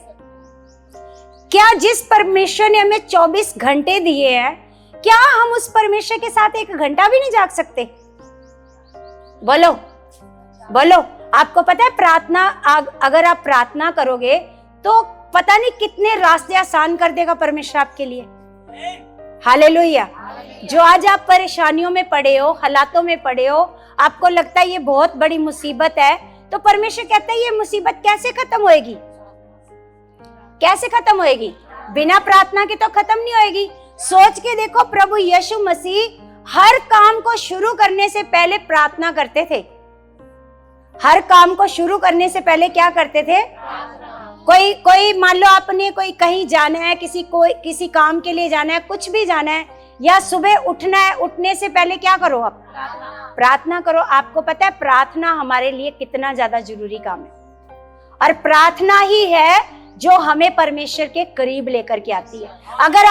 क्या जिस परमेश्वर ने हमें 24 घंटे दिए हैं, क्या हम उस परमेश्वर के साथ 1 घंटा भी नहीं जाग सकते? बोलो बोलो। आपको पता है प्रार्थना, अगर आप प्रार्थना करोगे तो पता नहीं कितने रास्ते आसान कर देगा परमेश्वर आपके लिए। हालेलुया। जो आज आप परेशानियों में पड़े हो, हालातों में पड़े हो, आपको लगता है ये बहुत बड़ी मुसीबत है, तो परमेश्वर कहता है ये मुसीबत कैसे खत्म होएगी? कैसे खत्म होएगी? बिना प्रार्थना के तो खत्म नहीं होएगी। सोच के देखो, प्रभु यीशु मसीह हर काम को शुरू करने से पहले प्रार्थना करते थे। हर काम को शुरू करने से पहले क्या करते थे? कोई मान लो आपने कोई कहीं जाना है, किसी काम के लिए जाना है, कुछ भी जाना है, या सुबह उठना है, उठने से पहले क्या करो आप? प्रार्थना करो। आपको पता है प्रार्थना हमारे लिए कितना ज्यादा जरूरी काम है, और प्रार्थना ही है जो हमें परमेश्वर के करीब लेकर के आती है। अगर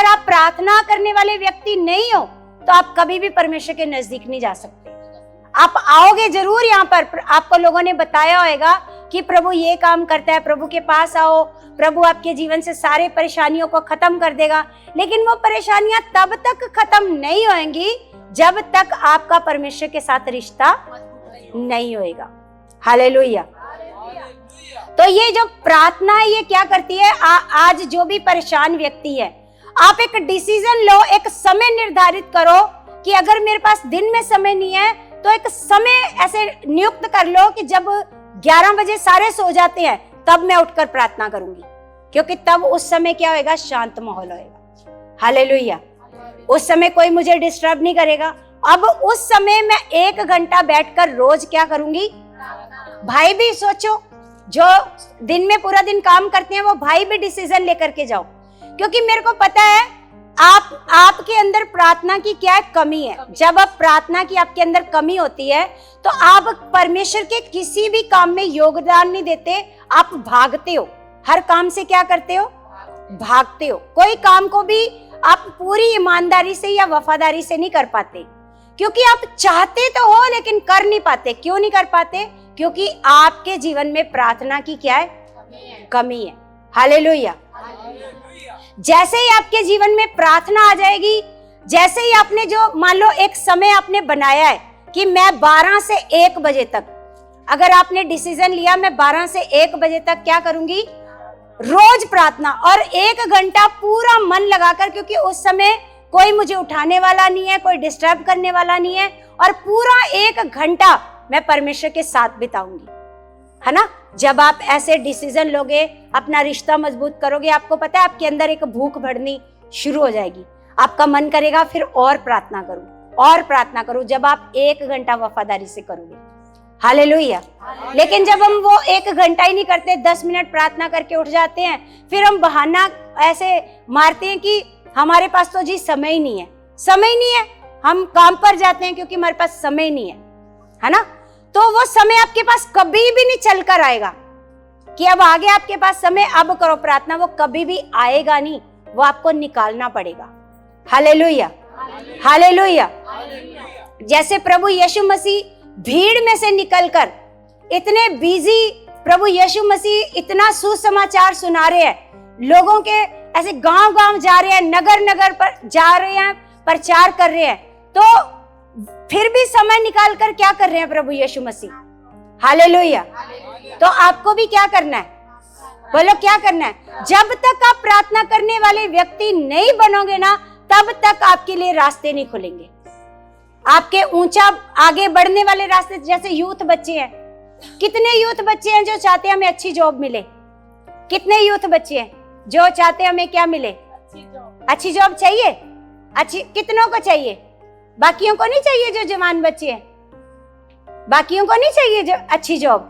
आप प्रार्थना करने वाले व्यक्ति नहीं हो तो आप कभी भी परमेश्वर के नजदीक नहीं जा सकते। आप आओगे जरूर, यहाँ पर आपको लोगों ने बताया होगा कि प्रभु ये काम करता है, प्रभु के पास आओ, प्रभु आपके जीवन से सारे परेशानियों को खत्म कर देगा, लेकिन वो परेशानियां तब तक खत्म नहीं होंगी जब तक आपका परमेश्वर के साथ रिश्ता नहीं होएगा। हालेलुया। तो ये जो प्रार्थना है ये क्या करती है, आज जो भी परेशान व्यक्ति है, आप एक डिसीजन लो, एक समय निर्धारित करो कि अगर मेरे पास दिन में समय नहीं है तो एक समय ऐसे नियुक्त कर लो कि जब 11 बजे सारे सो जाते हैं तब मैं उठकर प्रार्थना करूंगी, क्योंकि तब उस समय क्या होएगा, शांत माहौल होएगा। हालेलुया। उस समय कोई मुझे डिस्टर्ब नहीं करेगा। अब उस समय मैं 1 घंटा बैठकर रोज क्या करूंगी। भाई भी सोचो, जो दिन में पूरा दिन काम करते हैं वो भाई भी डिसीजन लेकर के जाओ, क्योंकि मेरे को पता है आपके अंदर प्रार्थना की क्या है, कमी है। जब आप प्रार्थना की आपके अंदर कमी होती है तो आप परमेश्वर के किसी भी काम में योगदान नहीं देते, आप भागते हो। हर काम से क्या करते हो, भागते हो। कोई काम को भी आप पूरी ईमानदारी से या वफादारी से नहीं कर पाते, क्योंकि आप चाहते तो हो लेकिन कर नहीं पाते। क्यों नहीं कर पाते? क्योंकि आपके जीवन में प्रार्थना की क्या है, कमी है। हालेलुया। जैसे ही आपके जीवन में प्रार्थना आ जाएगी, जैसे ही आपने जो मान लो एक समय आपने बनाया है कि मैं 12 से 1 बजे तक, अगर आपने डिसीजन लिया मैं 12 से 1 बजे तक क्या करूंगी, रोज प्रार्थना, और 1 घंटा पूरा मन लगाकर, क्योंकि उस समय कोई मुझे उठाने वाला नहीं है, कोई डिस्टर्ब करने वाला नहीं है, और पूरा 1 घंटा मैं परमेश्वर के साथ बिताऊंगी, है ना। जब आप ऐसे डिसीजन लोगे, अपना रिश्ता मजबूत करोगे, आपको पता है आपके अंदर एक भूख बढ़नी शुरू हो जाएगी। आपका मन करेगा फिर और प्रार्थना करूं, और प्रार्थना करूं, जब आप 1 घंटा वफादारी से करोगे। हालेलुया। लेकिन जब हम वो 1 घंटा ही नहीं करते, 10 मिनट प्रार्थना करके उठ जाते हैं, फिर हम बहाना ऐसे मारते हैं कि हमारे पास तो जी समय ही नहीं है। समय ही नहीं है, हम काम पर जाते हैं क्योंकि हमारे पास समय नहीं है ना। तो वो समय आपके पास कभी भी नहीं चल कर आएगा कि अब आगे आपके पास समय, अब करो प्रार्थना, वो कभी भी आएगा नहीं, वो आपको निकालना पड़ेगा। Hallelujah, hallelujah. जैसे प्रभु यीशु मसीह भीड़ में से निकलकर, इतने बिजी प्रभु यीशु मसीह इतना सुसमाचार सुना रहे हैं, लोगों के ऐसे गांव गांव जा रहे हैं, नगर नगर पर जा रहे हैं, प्रचार कर रहे हैं, तो फिर भी समय निकाल कर क्या कर रहे हैं प्रभु यीशु मसीह। हालेलुया। तो आपको भी क्या करना है, बोलो क्या करना है। जब तक आप प्रार्थना करने वाले व्यक्ति नहीं बनोगे ना, तब तक आपके लिए रास्ते नहीं खुलेंगे, आपके ऊंचा आगे बढ़ने वाले रास्ते। जैसे यूथ बच्चे हैं, कितने यूथ बच्चे हैं जो चाहते हैं हमें अच्छी जॉब मिले, कितने यूथ बच्चे हैं जो चाहते हैं हमें क्या मिले, अच्छी जॉब चाहिए। अच्छी कितनों को चाहिए, बाकियों को नहीं चाहिए। जो जवान बच्चे हैं, बाकियों को नहीं चाहिए जो अच्छी जॉब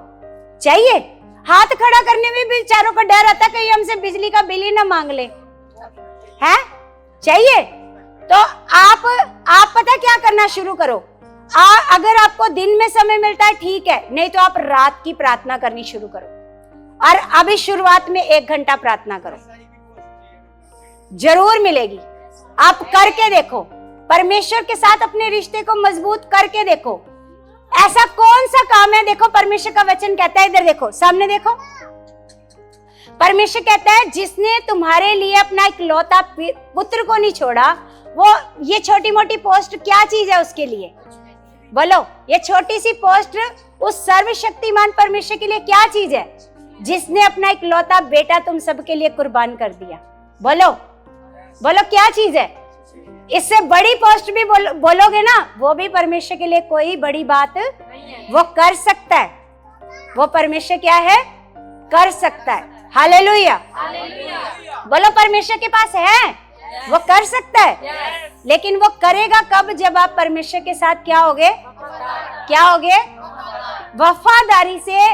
चाहिए। हाथ खड़ा करने में भी बेचारों को डर आता है कहीं हमसे बिजली का बिल ही ना मांग ले, है चाहिए। तो आप पता क्या करना शुरू करो। अगर आपको दिन में समय मिलता है ठीक है, नहीं तो आप रात की प्रार्थना करनी शुरू करो, और अभी शुरुआत में 1 घंटा प्रार्थना करो, जरूर मिलेगी। आप करके देखो, परमेश्वर के साथ अपने रिश्ते को मजबूत करके देखो। ऐसा कौन सा काम है, देखो परमेश्वर का वचन कहता है, इधर देखो, सामने देखो, परमेश्वर कहता है जिसने तुम्हारे लिए अपना इकलौता पुत्र को नहीं छोड़ा, वो ये छोटी मोटी पोस्ट क्या चीज है उसके लिए, बोलो। ये छोटी सी पोस्ट उस सर्वशक्तिमान परमेश्वर के लिए क्या चीज है, जिसने अपना इकलौता बेटा तुम सबके लिए कुर्बान कर दिया। बोलो बोलो क्या चीज है। इससे बड़ी पोस्ट भी बोलोगे ना, वो भी परमेश्वर के लिए कोई बड़ी बात वो कर सकता है। वो परमेश्वर क्या है, कर सकता है। हालेलुया, बोलो परमेश्वर के पास है, वो कर सकता है। लेकिन वो करेगा कब, जब आप परमेश्वर के साथ क्या होगे, क्या होगे, वफादारी से।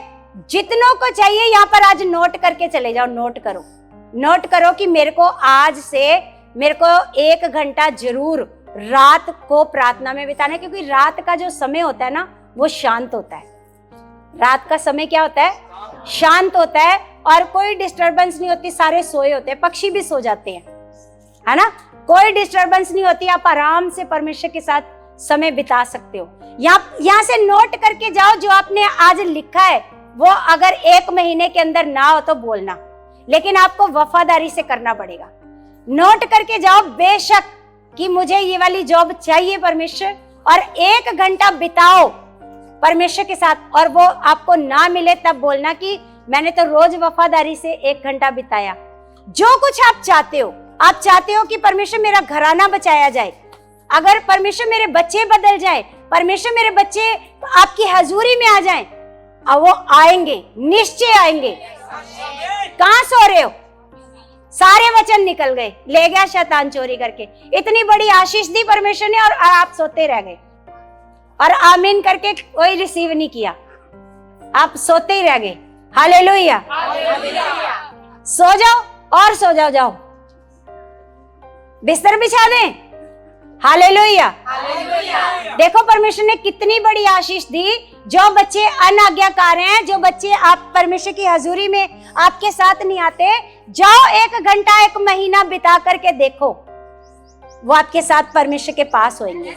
जितनों को चाहिए यहाँ पर आज नोट करके चले जाओ, नोट करो कि मेरे को आज से मेरे को 1 घंटा जरूर रात को प्रार्थना में बिताना है, क्योंकि रात का जो समय होता है ना वो शांत होता है। रात का समय क्या होता है, शांत होता है, और कोई डिस्टरबेंस नहीं होती, सारे सोए होते हैं, पक्षी भी सो जाते हैं, है ना, कोई डिस्टरबेंस नहीं होती। आप आराम से परमेश्वर के साथ समय बिता सकते हो। यहाँ से नोट करके जाओ, जो आपने आज लिखा है वो अगर 1 महीने के अंदर ना हो तो बोलना, लेकिन आपको वफादारी से करना पड़ेगा। नोट करके जाओ बेशक कि मुझे ये वाली जॉब चाहिए परमेश्वर, और 1 घंटा बिताओ परमेश्वर के साथ, और वो आपको ना मिले तब बोलना कि मैंने तो रोज वफादारी से 1 घंटा बिताया। जो कुछ आप चाहते हो कि परमेश्वर मेरा घराना बचाया जाए, अगर परमेश्वर मेरे बच्चे बदल जाए, परमेश्वर मेरे बच्चे आपकी हजूरी में आ जाएं, अब वो आएंगे, निश्चय आएंगे। कहां सो रहे हो? सारे वचन निकल गए, ले गया शैतान चोरी करके। इतनी बड़ी आशीष दी परमेश्वर ने और आप सोते रह गए और आमीन करके कोई रिसीव नहीं किया, आप सोते ही रह गए। हालेलुया। सो जाओ और सो जाओ, बिस्तर बिछा दें। हालेलुया। देखो परमेश्वर ने कितनी बड़ी आशीष दी। जो बच्चे अनाज्ञाकार हैं, जो बच्चे आप परमेश्वर की हजूरी में आपके साथ नहीं आते, जाओ 1 घंटा 1 महीना बिता करके देखो, वो आपके साथ परमेश्वर के पास होंगे,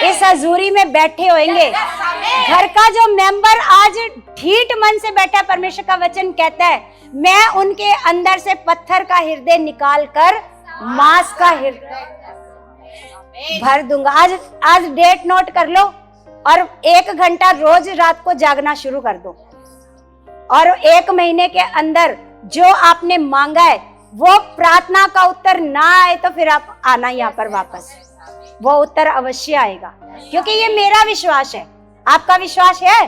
इस हजूरी में बैठे होंगे। घर का जो मेंबर आज ढीठ मन से बैठा है, परमेश्वर का वचन कहता है मैं उनके अंदर से पत्थर का हृदय निकाल कर मांस का हृदय भर दूंगा। आज डेट नोट कर लो और 1 घंटा रोज रात को जागना शुरू कर दो, और 1 महीने के अंदर जो आपने मांगा है वो प्रार्थना का उत्तर ना आए तो फिर आप आना यहाँ पर वापस, वो उत्तर अवश्य आएगा, क्योंकि ये मेरा विश्वास है। आपका विश्वास है?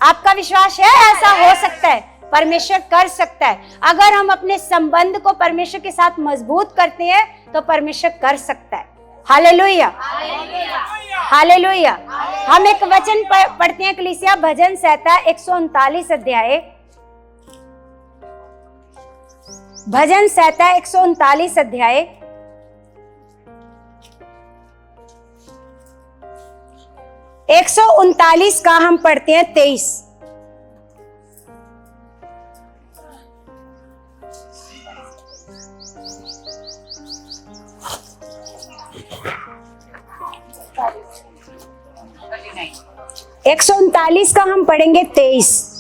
आपका विश्वास है? ऐसा हो सकता है, परमेश्वर कर सकता है। अगर हम अपने संबंध को परमेश्वर के साथ मजबूत करते हैं तो परमेश्वर कर सकता है। Hallelujah, hallelujah. हम एक वचन पढ़ते हैं, कलीसिया भजन संहिता 139 अध्याय, भजन संहिता 139 अध्याय 139 का हम पढ़ते हैं 23। एक 139 का हम पढ़ेंगे 23।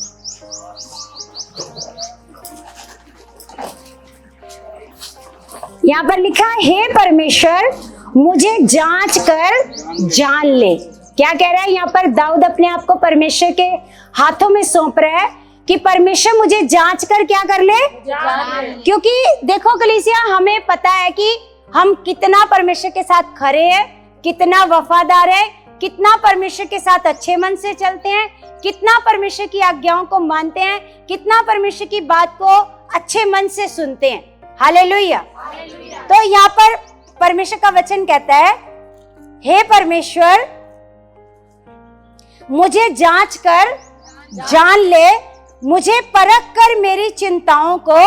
यहां पर लिखा है, हे परमेश्वर मुझे जांच कर जान ले। क्या कह रहा है यहाँ पर? दाऊद अपने आप को परमेश्वर के हाथों में सौंप रहा है कि परमेश्वर मुझे जांच कर क्या कर ले, क्योंकि देखो कलीसिया, हमें पता है कि हम कितना परमेश्वर के साथ खरे हैं, कितना वफादार है, कितना परमेश्वर के साथ अच्छे मन से चलते हैं, कितना परमेश्वर की आज्ञाओं को मानते हैं, कितना परमेश्वर की बात को अच्छे मन से सुनते हैं। हालेलुया। तो यहाँ पर परमेश्वर का वचन कहता है, हे परमेश्वर मुझे जांच कर जान ले, मुझे परख कर मेरी चिंताओं को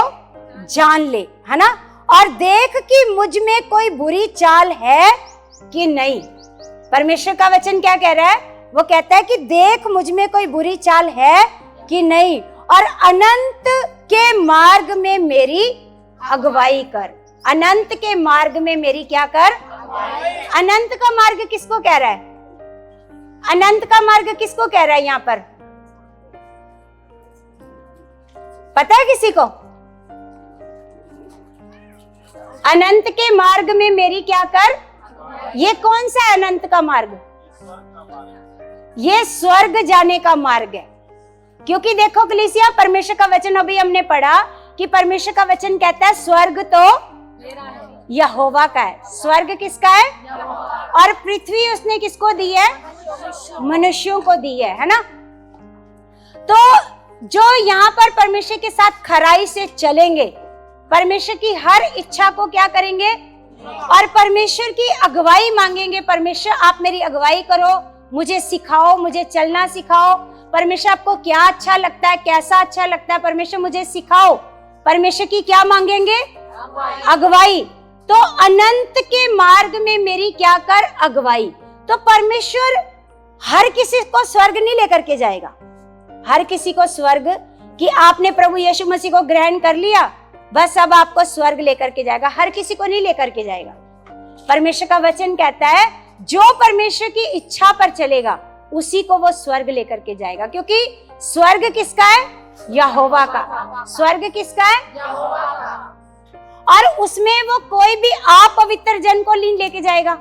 जान ले, है ना, और देख कि मुझ में कोई बुरी चाल है कि नहीं। परमेश्वर का वचन क्या कह रहा है? वो कहता है कि देख मुझ में कोई बुरी चाल है कि नहीं, और अनंत के मार्ग में मेरी अगुवाई कर। अनंत के मार्ग में मेरी क्या कर? अनंत का मार्ग किसको कह रहा है? अनंत का मार्ग किसको कह रहा है यहाँ पर? पता है किसी को? अनंत के मार्ग में मेरी क्या कर? ये कौन सा है अनंत का मार्ग? ये स्वर्ग जाने का मार्ग है। क्योंकि देखो कलीसिया, परमेश्वर का वचन अभी हमने पढ़ा कि परमेश्वर का वचन कहता है स्वर्ग तो यहोवा का है। स्वर्ग किसका है? और पृथ्वी उसने किसको दी है? मनुष्यों को दी है ना। तो जो यहाँ पर परमेश्वर के साथ खराई से चलेंगे, परमेश्वर की हर इच्छा को क्या करेंगे और परमेश्वर की अगुवाई मांगेंगे। परमेश्वर आप मेरी अगुवाई करो, मुझे सिखाओ, मुझे चलना सिखाओ। परमेश्वर आपको क्या अच्छा लगता है, कैसा अच्छा लगता है, परमेश्वर मुझे सिखाओ। परमेश्वर की क्या मांगेंगे? अगुवाई। तो अनंत के मार्ग में मेरी क्या कर? अगुवाई। तो परमेश्वर हर किसी को स्वर्ग नहीं लेकर के जाएगा। हर किसी को स्वर्ग कि आपने प्रभु यीशु मसीह को ग्रहण कर लिया, बस अब आपको स्वर्ग लेकर के जाएगा, हर किसी को नहीं लेकर के जाएगा। परमेश्वर का वचन कहता है जो परमेश्वर की इच्छा पर चलेगा उसी को वो स्वर्ग लेकर के जाएगा। क्योंकि स्वर्ग किसका है? यहोवा का। स्वर्ग किसका है? यहोवा का। और उसमें वो कोई भी अपवित्र जन को नहीं लेके जाएगा,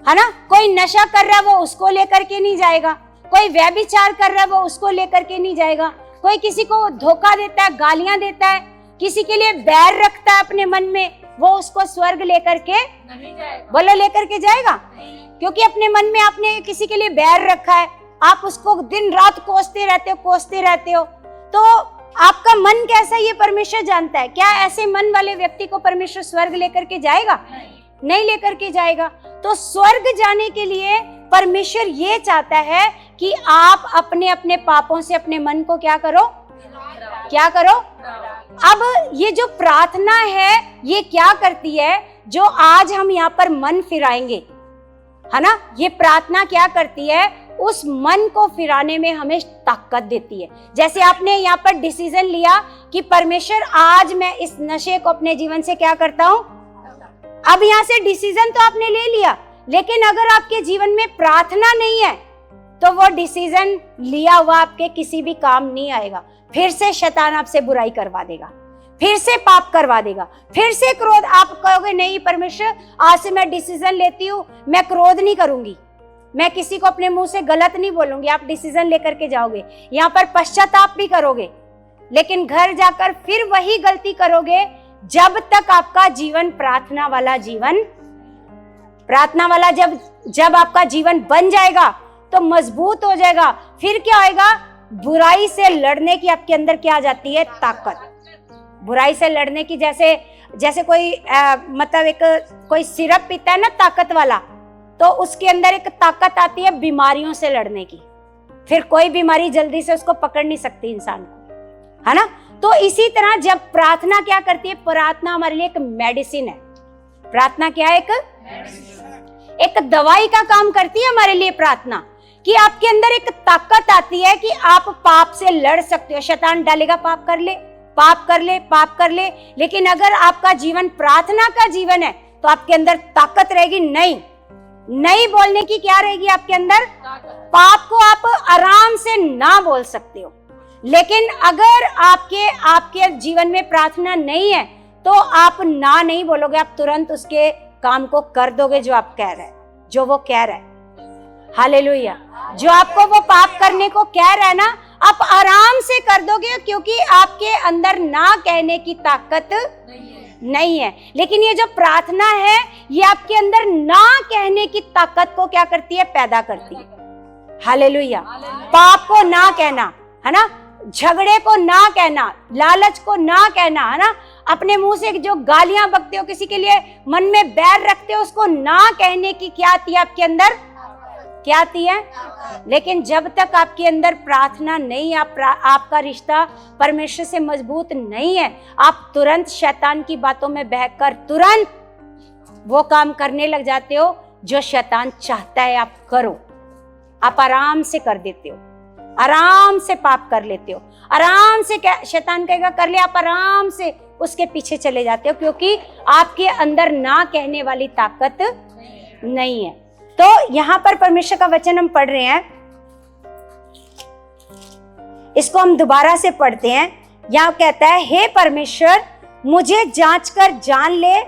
है ना। कोई नशा कर रहा है वो उसको लेकर के नहीं जाएगा, कोई व्यभिचार कर रहा है वो उसको लेकर के नहीं जाएगा, कोई किसी को धोखा देता है, गालियां देता है, किसी के लिए बैर रखता है अपने मन में, वो उसको स्वर्ग लेकर के नहीं जाएगा। बोलो लेकर के जाएगा? क्योंकि अपने मन में आपने किसी के लिए बैर रखा है, आप उसको दिन रात कोसते रहते हो। तो आपका मन कैसा ये परमेश्वर जानता है। क्या ऐसे मन वाले व्यक्ति को परमेश्वर स्वर्ग लेकर के जाएगा? नहीं लेकर के जाएगा। तो स्वर्ग जाने के लिए परमेश्वर ये चाहता है कि आप अपने अपने पापों से अपने मन को क्या करो? अब ये जो प्रार्थना है ये क्या करती है? जो आज हम यहाँ पर मन फिराएंगे, है ना, ये प्रार्थना क्या करती है? उस मन को फिराने में हमें ताकत देती है। जैसे आपने यहाँ पर डिसीजन लिया कि परमेश्वर आज मैं इस नशे को अपने जीवन से क्या करता हूँ। अब यहाँ से डिसीजन तो आपने ले लिया, लेकिन अगर आपके जीवन में प्रार्थना नहीं है तो वो डिसीजन लिया हुआ आपके किसी भी काम नहीं आएगा। फिर से शैतान आपसे बुराई करवा देगा, फिर से पाप करवा देगा, फिर से क्रोध। आप कहोगे नहीं परमेश्वर आज से मैं डिसीजन लेती हूँ, मैं क्रोध नहीं करूंगी, मैं किसी को अपने मुंह से गलत नहीं बोलूंगी। आप डिसीजन लेकर के जाओगे, यहाँ पर पश्चाताप भी करोगे, लेकिन घर जाकर फिर वही गलती करोगे जब तक आपका जीवन प्रार्थना वाला जब आपका जीवन बन जाएगा तो मजबूत हो जाएगा। फिर क्या होएगा? बुराई से लड़ने की आपके अंदर क्या आ जाती है? ताकत। बुराई से लड़ने की जैसे कोई मतलब एक कोई सिरप पीता है ना ताकत वाला, तो उसके अंदर एक ताकत आती है बीमारियों से लड़ने की। फिर कोई बीमारी जल्दी से उसको पकड़ नहीं सकती इंसान को, है ना। तो इसी तरह जब प्रार्थना क्या करती है? प्रार्थना हमारे लिए एक मेडिसिन है। प्रार्थना क्या है? एक दवाई का काम करती है हमारे लिए प्रार्थना, कि आपके अंदर एक ताकत आती है कि आप पाप से लड़ सकते हो। शैतान डालेगा पाप कर ले, लेकिन अगर आपका जीवन प्रार्थना का जीवन है तो आपके अंदर ताकत रहेगी। नहीं बोलने की क्या रहेगी आपके अंदर? पाप को आप आराम से ना बोल सकते हो। लेकिन अगर आपके जीवन में प्रार्थना नहीं है तो आप ना नहीं बोलोगे, आप तुरंत उसके काम को कर दोगे जो आप कह रहे हैं, जो वो कह रहा है। हालेलुया। जो आपको वो पाप करने को कह रहा है ना, आप आराम से कर दोगे, क्योंकि आपके अंदर ना कहने की ताकत नहीं है। लेकिन ये जो प्रार्थना है ये आपके अंदर ना कहने की ताकत को क्या करती है? पैदा करती है। हालेलुया। पाप को ना कहना, है ना, झगड़े को ना कहना, लालच को ना कहना, है ना, अपने मुंह से जो गालियां बकते हो, किसी के लिए मन में बैर रखते हो, उसको ना कहने की क्या आती है आपके अंदर? क्या आती है? लेकिन जब तक आपके अंदर प्रार्थना नहीं, आपका रिश्ता परमेश्वर से मजबूत नहीं है, आप तुरंत शैतान की बातों में बहकर तुरंत वो काम करने लग जाते हो जो शैतान चाहता है आप करो। आप आराम से कर देते हो, आराम से पाप कर लेते हो, आराम से शैतान कहेगा कर ले, आप आराम से उसके पीछे चले जाते हो, क्योंकि आपके अंदर ना कहने वाली ताकत नहीं है। तो यहां पर परमेश्वर का वचन हम पढ़ रहे हैं, इसको हम दोबारा से पढ़ते हैं। यहां कहता है, हे परमेश्वर मुझे जांच कर जान ले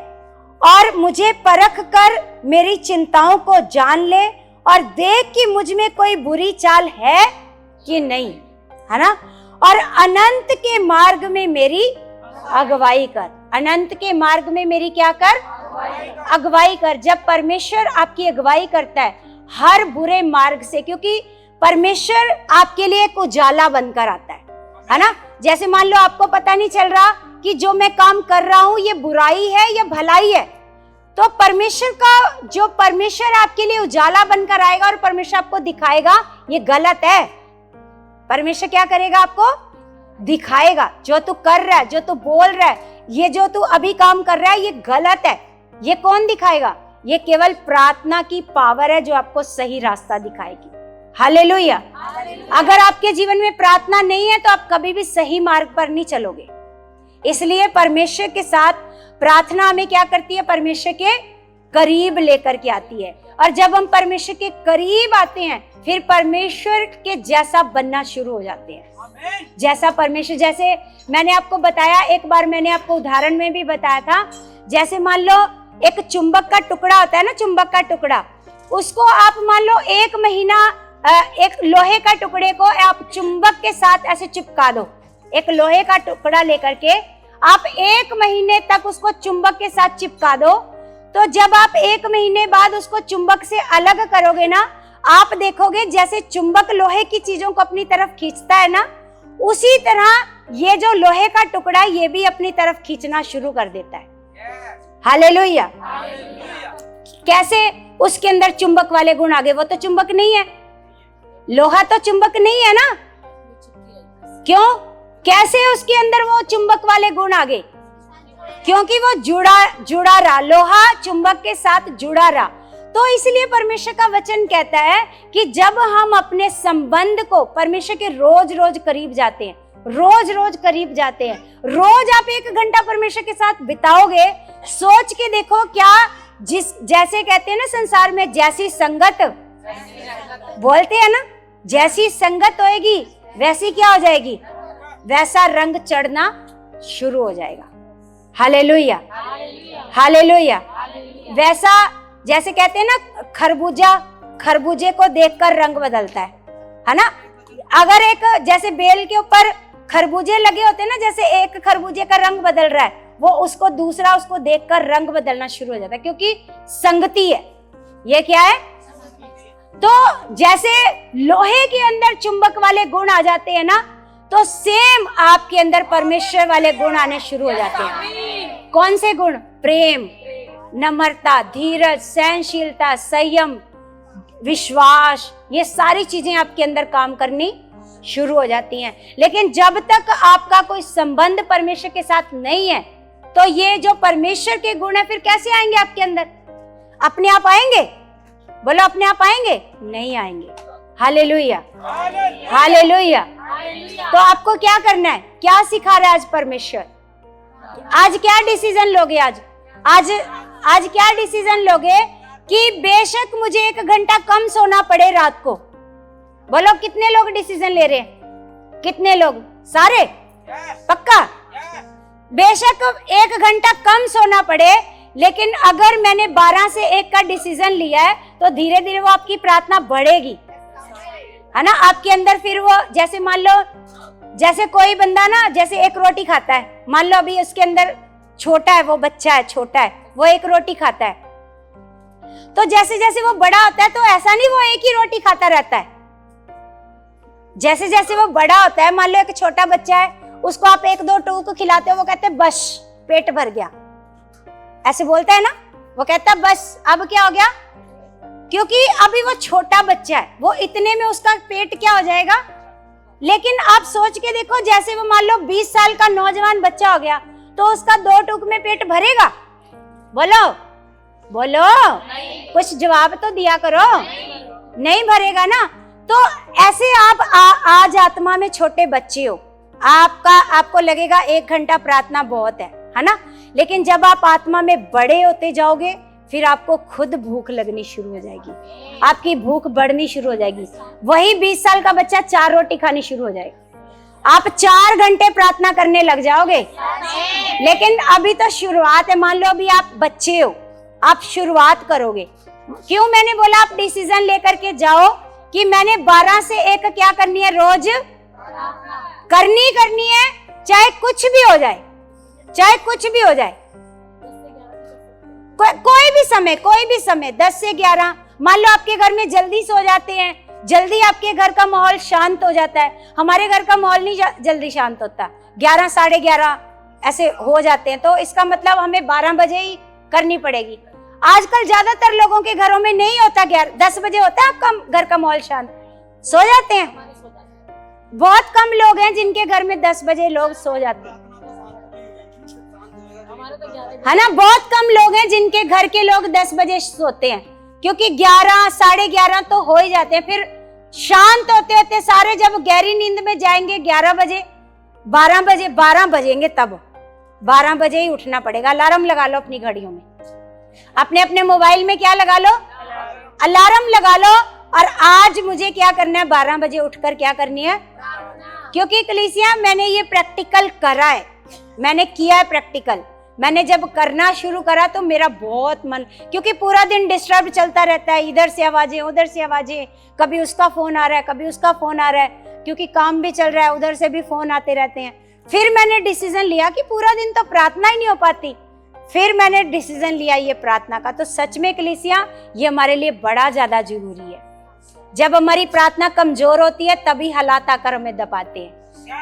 और मुझे परख कर मेरी चिंताओं को जान ले और देख कि मुझ में कोई बुरी चाल है कि नहीं, है ना, और अनंत के मार्ग में मेरी अगुवाई कर। अनंत के मार्ग में मेरी क्या कर? अगुवाई कर। जब परमेश्वर आपकी अगुवाई करता है हर बुरे मार्ग से, क्योंकि परमेश्वर आपके लिए एक उजाला बनकर आता है ना। जैसे मान लो आपको पता नहीं चल रहा कि जो मैं काम कर रहा हूं ये बुराई है या भलाई है, तो परमेश्वर आपके लिए उजाला बनकर आएगा और परमेश्वर आपको दिखाएगा ये गलत है। परमेश्वर क्या करेगा? आपको दिखाएगा जो तू कर रहा है, जो तू बोल रहा है, ये जो तू अभी काम कर रहा है ये गलत है। ये कौन दिखाएगा? ये केवल प्रार्थना की पावर है जो आपको सही रास्ता दिखाएगी। हालेलुया। अगर आपके जीवन में प्रार्थना नहीं है तो आप कभी भी सही मार्ग पर नहीं चलोगे। इसलिए परमेश्वर के साथ प्रार्थना हमें क्या करती है? परमेश्वर के करीब लेकर के आती है। और जब हम परमेश्वर के करीब आते हैं फिर परमेश्वर के जैसा बनना शुरू हो जाते हैं। जैसा परमेश्वर, जैसे मैंने आपको बताया, एक बार मैंने आपको उदाहरण में भी बताया था, जैसे मान लो एक चुंबक का टुकड़ा होता है ना, चुंबक का टुकड़ा, उसको आप मान लो 1 महीना एक लोहे का टुकड़े को आप चुंबक के साथ ऐसे चिपका दो। एक लोहे का टुकड़ा लेकर के आप 1 महीने तक उसको चुंबक के साथ चिपका दो, तो जब आप 1 महीने बाद उसको चुंबक से अलग करोगे ना, आप देखोगे जैसे चुंबक लोहे की चीजों को अपनी तरफ खींचता है ना, उसी तरह ये जो लोहे का टुकड़ा है ये भी अपनी तरफ खींचना शुरू कर देता है। हालेलुया। कैसे? उसके अंदर चुंबक वाले गुण आ गए। वो तो चुंबक नहीं है, लोहा तो चुंबक नहीं है ना। क्यों? कैसे उसके अंदर वो चुंबक वाले गुण आ गए? क्योंकि वो जुड़ा रहा, लोहा चुंबक के साथ जुड़ा रहा। तो इसलिए परमेश्वर का वचन कहता है कि जब हम अपने संबंध को परमेश्वर के रोज रोज करीब जाते हैं, रोज रोज करीब जाते हैं, रोज आप 1 घंटा परमेश्वर के साथ बिताओगे, सोच के देखो क्या जैसे कहते हैं ना संसार में जैसी संगत बोलते हैं ना, जैसी संगत होएगी वैसी क्या हो जाएगी, वैसा रंग चढ़ना शुरू हो जाएगा। Hallelujah, hallelujah. वैसा जैसे कहते हैं ना खरबूजे को देखकर रंग बदलता है ना। अगर एक जैसे बेल के ऊपर खरबूजे लगे होते हैं ना, जैसे एक खरबूजे का रंग बदल रहा है, वो उसको दूसरा उसको देखकर रंग बदलना शुरू हो जाता है, क्योंकि संगति है। ये क्या है? तो जैसे लोहे के अंदर चुंबक वाले गुण आ जाते हैं ना, तो सेम आपके अंदर परमेश्वर वाले गुण आने शुरू हो जाते हैं। कौन से गुण? प्रेम, नम्रता, धीरज, सहनशीलता, संयम, विश्वास, ये सारी चीजें आपके अंदर काम करनी शुरू हो जाती हैं। लेकिन जब तक आपका कोई संबंध परमेश्वर के साथ नहीं है, तो ये जो परमेश्वर के गुण है फिर कैसे आएंगे आपके अंदर? अपने आप आएंगे? बोलो, अपने आप आएंगे? नहीं आएंगे। Hallelujah, hallelujah. तो आपको क्या करना है? क्या सिखा रहा है आज परमेश्वर? आज क्या डिसीजन लोगे? आज क्या डिसीजन लोगे कि बेशक मुझे 1 घंटा कम सोना पड़े रात को? बोलो, कितने लोग डिसीजन ले रहे हैं? कितने लोग? सारे? पक्का? बेशक 1 घंटा कम सोना पड़े, लेकिन अगर मैंने 12 से 1 का डिसीजन लिया है तो धीरे धीरे वो आपकी प्रार्थना बढ़ेगी, है ना। आपके अंदर फिर वो, जैसे मान लो जैसे कोई बंदा ना जैसे 1 रोटी खाता है, मान लो अभी उसके अंदर छोटा है, वो बच्चा है, छोटा है, वो 1 रोटी खाता है, तो जैसे जैसे वो बड़ा होता है तो ऐसा नहीं वो 1 ही रोटी खाता रहता है। जैसे जैसे वो बड़ा होता है, मान लो एक छोटा बच्चा है, उसको आप 1-2 टूक खिलाते हो, वो कहते हैं बस पेट भर गया, ऐसे बोलता है ना, वो कहता है बस अब क्या हो गया, क्योंकि अभी वो छोटा बच्चा है, वो इतने में उसका पेट क्या हो जाएगा। लेकिन आप सोच के देखो, जैसे वो मान लो 20 साल का नौजवान बच्चा हो गया, तो उसका 2 टूक में पेट भरेगा? बोलो बोलो, कुछ जवाब तो दिया करो। नहीं भरेगा ना। तो ऐसे आप आज आत्मा में छोटे बच्चे हो, आपको लगेगा 1 घंटा प्रार्थना बहुत है ना। लेकिन जब आप आत्मा में बड़े होते जाओगे, फिर आपको खुद भूख लगनी शुरू हो जाएगी, आपकी भूख बढ़नी शुरू हो जाएगी। वही 20 साल का बच्चा 4 रोटी खानी शुरू हो जाएगा, आप 4 घंटे प्रार्थना करने लग जाओगे। लेकिन अभी तो शुरुआत है, मान लो अभी आप बच्चे हो, आप शुरुआत करोगे। क्यों मैंने बोला आप डिसीजन लेकर के जाओ कि मैंने 12 से 1 क्या करनी है, रोज करनी है, चाहे कुछ भी हो जाए, चाहे कुछ भी हो जाए, कोई भी समय 10 से 11। मान लो आपके घर में जल्दी सो जाते हैं, जल्दी आपके घर का माहौल शांत हो जाता है। हमारे घर का माहौल नहीं जल्दी शांत होता, 11 साढ़े 11 ऐसे हो जाते हैं, तो इसका मतलब हमें 12 बजे ही करनी पड़ेगी। आजकल ज्यादातर लोगों के घरों में नहीं होता, 10 बजे होता है आपका घर का माहौल शांत, सो जाते हैं। बहुत कम लोग हैं जिनके घर में 10 बजे लोग सो जाते हैं, है ना। बहुत कम लोग हैं जिनके घर के लोग 10 बजे सोते हैं, क्योंकि 11 साढ़े 11 तो हो ही जाते हैं। फिर शांत होते होते सारे जब गहरी नींद में जाएंगे 11 बजे 12 बजेंगे, तब 12 बजे ही उठना पड़ेगा। अलार्म लगा लो अपनी घड़ियों में, अपने मोबाइल में क्या लगा लो, अलार्म लगा लो। और आज मुझे क्या करना है, 12 बजे उठकर क्या करनी है, क्योंकि कलीसिया मैंने ये प्रैक्टिकल करा है, मैंने किया है प्रैक्टिकल। मैंने जब करना शुरू करा तो मेरा बहुत मन, क्योंकि पूरा दिन डिस्टर्ब चलता रहता है, इधर से आवाजें उधर से आवाजें, कभी उसका फोन आ रहा है कभी उसका फोन आ रहा है, क्योंकि काम भी चल रहा है, उधर से भी फोन आते रहते हैं। फिर मैंने डिसीजन लिया कि पूरा दिन तो प्रार्थना ही नहीं हो पाती, फिर मैंने डिसीजन लिया ये प्रार्थना का। तो सच में कलीसिया ये हमारे लिए बड़ा ज्यादा जरूरी है। जब हमारी प्रार्थना कमजोर होती है तभी हालात आकर हमें दबाते हैं,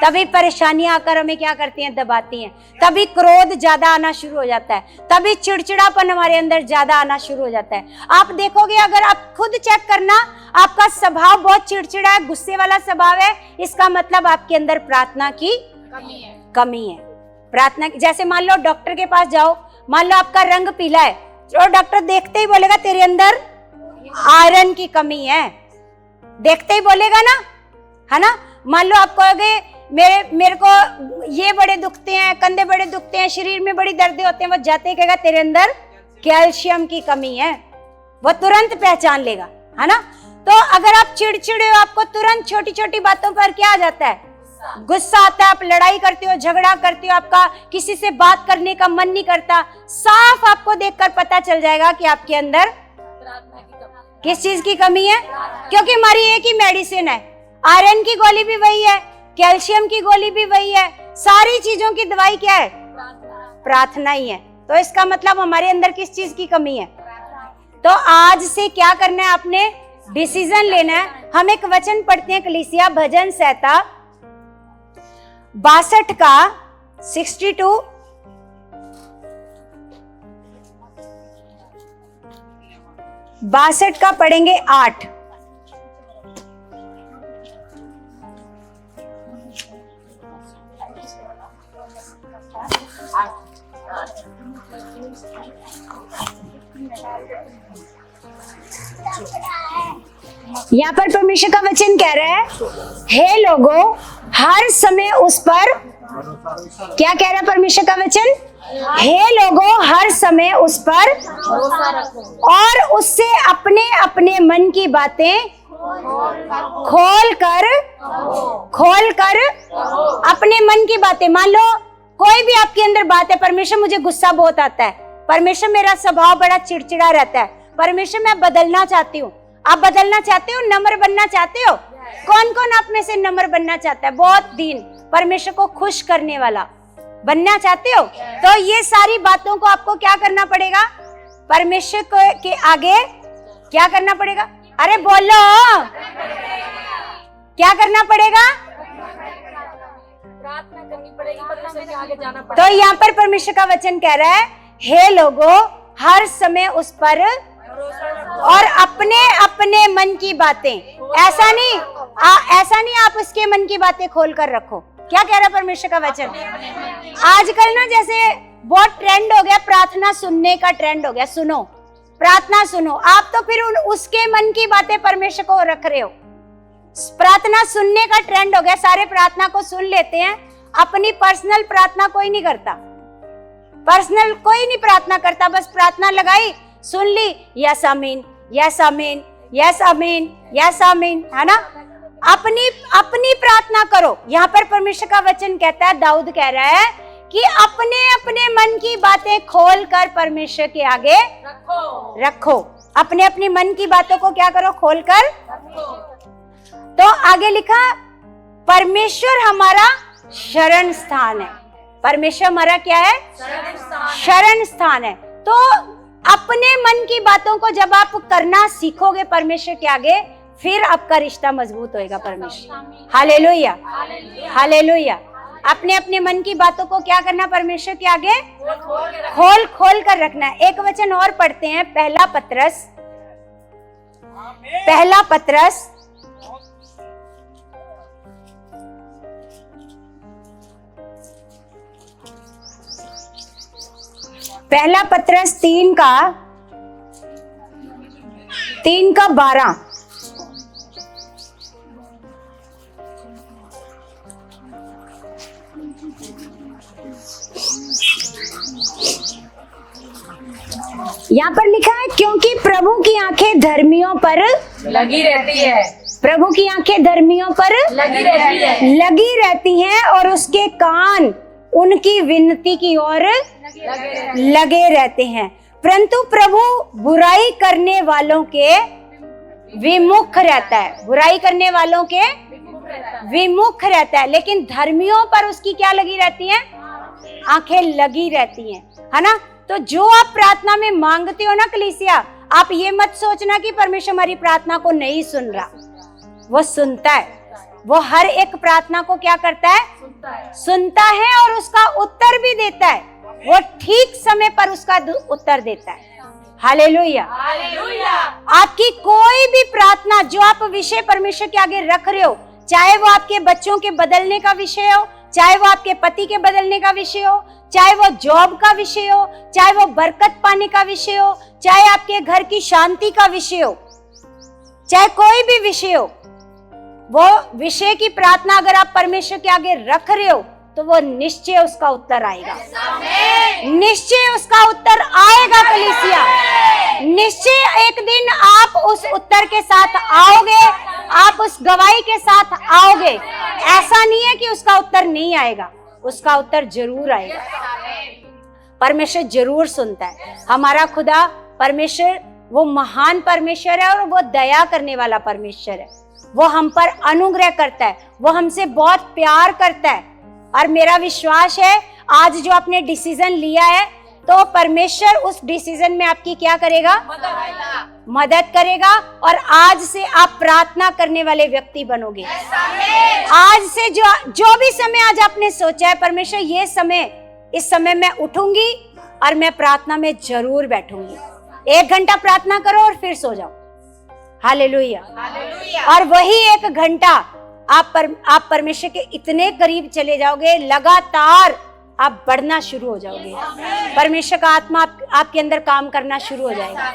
तभी परेशानियां आकर हमें क्या करती हैं, दबाती हैं, तभी क्रोध ज्यादा आना शुरू हो जाता है, तभी चिड़चिड़ापन हमारे अंदर ज्यादा आना शुरू हो जाता है। आप देखोगे, अगर आप खुद चेक करना, आपका स्वभाव बहुत चिड़चिड़ा है, गुस्से वाला स्वभाव है, इसका मतलब आपके अंदर प्रार्थना की कमी है। प्रार्थना, जैसे मान लो डॉक्टर के पास जाओ, मान लो आपका रंग पीला है, तो डॉक्टर देखते ही बोलेगा तेरे अंदर आयरन की कमी है, देखते ही बोलेगा ना, है ना। मान लो आप कहोगे मेरे को ये बड़े दुखते हैं, कंधे बड़े दुखते हैं, शरीर में बड़ी दर्द होते हैं, वो जाते ही कहेगा तेरे अंदर कैल्शियम की कमी है, वो तुरंत पहचान लेगा, है ना। तो अगर आप चिड़चिड़े हो, आपको तुरंत छोटी छोटी बातों पर क्या आ जाता है, गुस्सा आता है, आप लड़ाई करते हो, झगड़ा करते हो, आपका किसी से बात करने का मन नहीं करता, साफ आपको देखकर पता चल जाएगा कि आपके अंदर किस चीज की कमी है। क्योंकि हमारी एक ही मेडिसिन है, आयरन की गोली भी वही है, कैल्शियम की गोली भी वही है, सारी चीजों की दवाई क्या है, प्रार्थना ही है। तो इसका मतलब हमारे अंदर किस चीज की कमी है। तो आज से क्या करना है, आपने डिसीजन लेना है। हम एक वचन पढ़ते हैं, कलीसिया भजन संहिता 62 का 62, बासठ का पढ़ेंगे 8। यहाँ पर परमेश्वर का वचन कह रहा है, हे लोगों हर समय उस पर, क्या कह रहा है परमेश्वर का वचन, हे लोगों हर समय उस पर और उससे अपने अपने मन की बातें खोल कर अपने मन की बातें। मान लो कोई भी आपके अंदर बात है, परमेश्वर मुझे गुस्सा बहुत आता है, परमेश्वर मेरा स्वभाव बड़ा चिड़चिड़ा रहता है, परमेश्वर मैं बदलना चाहती हूँ। आप बदलना चाहते हो, नम्र बनना चाहते हो? कौन कौन आप में से नम्र बनना चाहता है, बहुत दिन परमेश्वर को खुश करने वाला बनना चाहते हो? तो ये सारी बातों को आपको क्या करना पड़ेगा, परमेश्वर के आगे क्या करना पड़ेगा, अरे बोलो, क्या करना पड़ेगा, प्रार्थना करनी पड़ेगी, परमेश्वर के आगे जाना पड़ेगा। तो यहाँ पर परमेश्वर का वचन कह रहा है, हे लोगों हर समय उस पर और अपने अपने मन की बातें, ऐसा नहीं आप उसके मन की बातें खोल कर रखो। क्या कह रहा है परमेश्वर का वचन, आजकल ना जैसे बहुत ट्रेंड हो गया, प्रार्थना सुनने का ट्रेंड हो गया, सुनो प्रार्थना सुनो, आप तो फिर उसके मन की बातें परमेश्वर को रख रहे हो। प्रार्थना सुनने का ट्रेंड हो गया, सारे प्रार्थना को सुन लेते हैं, अपनी पर्सनल प्रार्थना कोई नहीं करता, पर्सनल कोई नहीं प्रार्थना करता, बस प्रार्थना लगाई सुन ली, यस आमीन यस आमीन यस आमीन यस आमीन, है ना। अपनी प्रार्थना करो। यहाँ पर परमेश्वर का वचन कहता है, दाऊद कह रहा है कि अपने अपने मन की बातें खोल कर परमेश्वर के आगे रखो। अपने अपने मन की बातों को क्या करो, खोल कर। तो आगे लिखा, परमेश्वर हमारा शरण स्थान है। परमेश्वर हमारा क्या है, शरण स्थान है। तो अपने मन की बातों को जब आप करना सीखोगे परमेश्वर के आगे, फिर आपका रिश्ता मजबूत होएगा परमेश्वर। Hallelujah hallelujah. अपने अपने मन की बातों को क्या करना, परमेश्वर के आगे खोल कर रखना है। एक वचन और पढ़ते हैं, पहला पत्रस पहला पत्रस 3 का 12। यहाँ पर लिखा है, क्योंकि प्रभु की आंखें धर्मियों पर लगी रहती है, प्रभु की आंखें धर्मियों पर लगी रहती हैं और उसके कान उनकी विनती की ओर लगे रहते हैं, परंतु प्रभु बुराई करने वालों के विमुख रहता है, बुराई करने वालों के विमुख रहता है, लेकिन धर्मियों पर उसकी क्या लगी रहती है? आंखें लगी रहती हैं, है ना। तो जो आप प्रार्थना में मांगते हो ना कलीसिया, आप ये मत सोचना कि परमेश्वर हमारी प्रार्थना को नहीं सुन रहा, वो सुनता है। वो हर एक प्रार्थना को क्या करता है? सुनता है और उसका उत्तर भी देता है। वो ठीक समय पर उसका उत्तर देता है। हालेलुया। आपकी कोई भी प्रार्थना जो आप विषय परमेश्वर के आगे रख रहे हो, चाहे वो आपके बच्चों के बदलने का विषय हो, चाहे वो आपके पति के बदलने का विषय हो, चाहे वो जॉब का विषय हो, चाहे वो बरकत पाने का विषय हो, चाहे आपके घर की शांति का विषय हो, चाहे कोई भी विषय हो, वो विषय की प्रार्थना अगर आप परमेश्वर के आगे रख रहे हो तो वो निश्चय उसका उत्तर आएगा। निश्चय उसका उत्तर आएगा कलीसिया। निश्चय एक दिन आप उस उत्तर के साथ आओगे, आप उस गवाही के साथ आओगे। ऐसा नहीं है कि उसका उत्तर नहीं आएगा, उसका उत्तर जरूर आएगा। परमेश्वर जरूर सुनता है। हमारा खुदा परमेश्वर वो महान परमेश्वर है और वो दया करने वाला परमेश्वर है। वो हम पर अनुग्रह करता है, वो हमसे बहुत प्यार करता है। और मेरा विश्वास है आज जो आपने डिसीजन लिया है तो परमेश्वर उस डिसीजन में आपकी क्या करेगा? मदद करेगा। और आज से आप प्रार्थना करने वाले व्यक्ति बनोगे। आज से जो भी समय आज आपने सोचा है, परमेश्वर ये समय, इस समय मैं उठूंगी और मैं प्रार्थना में जरूर बैठूंगी। 1 घंटा प्रार्थना करो और फिर सो जाओ। हालेलुया। और वही 1 घंटा आप परमेश्वर के इतने करीब चले जाओगे, लगातार आप बढ़ना शुरू हो जाओगे। परमेश्वर का आत्मा आपके अंदर काम करना शुरू हो जाएगा।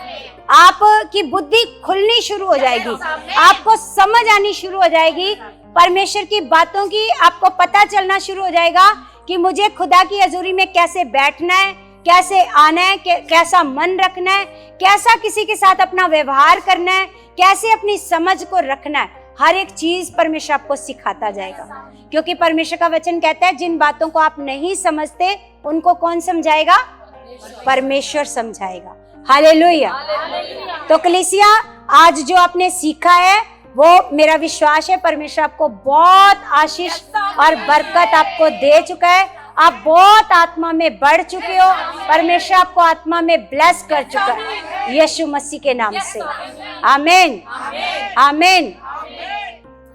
आपकी बुद्धि खुलनी शुरू हो जाएगी, आपको समझ आनी शुरू हो जाएगी। परमेश्वर की बातों की आपको पता चलना शुरू हो जाएगा कि मुझे खुदा की हजूरी में कैसे बैठना है, कैसे आना है, कैसा मन रखना है, कैसा किसी के साथ अपना व्यवहार करना है, कैसे अपनी समझ को रखना है। हर एक चीज परमेश्वर आपको सिखाता जाएगा, क्योंकि परमेश्वर का वचन कहता है जिन बातों को आप नहीं समझते उनको कौन समझाएगा? परमेश्वर समझाएगा। हालेलुया। तो कलीसिया, आज जो आपने सीखा है वो मेरा विश्वास है परमेश्वर आपको बहुत आशीष और बरकत आपको दे चुका है। आप बहुत आत्मा में बढ़ चुके हो। परमेश्वर आपको आत्मा में ब्लेस कर चुका है यीशु मसीह के नाम से। आमीन, आमीन।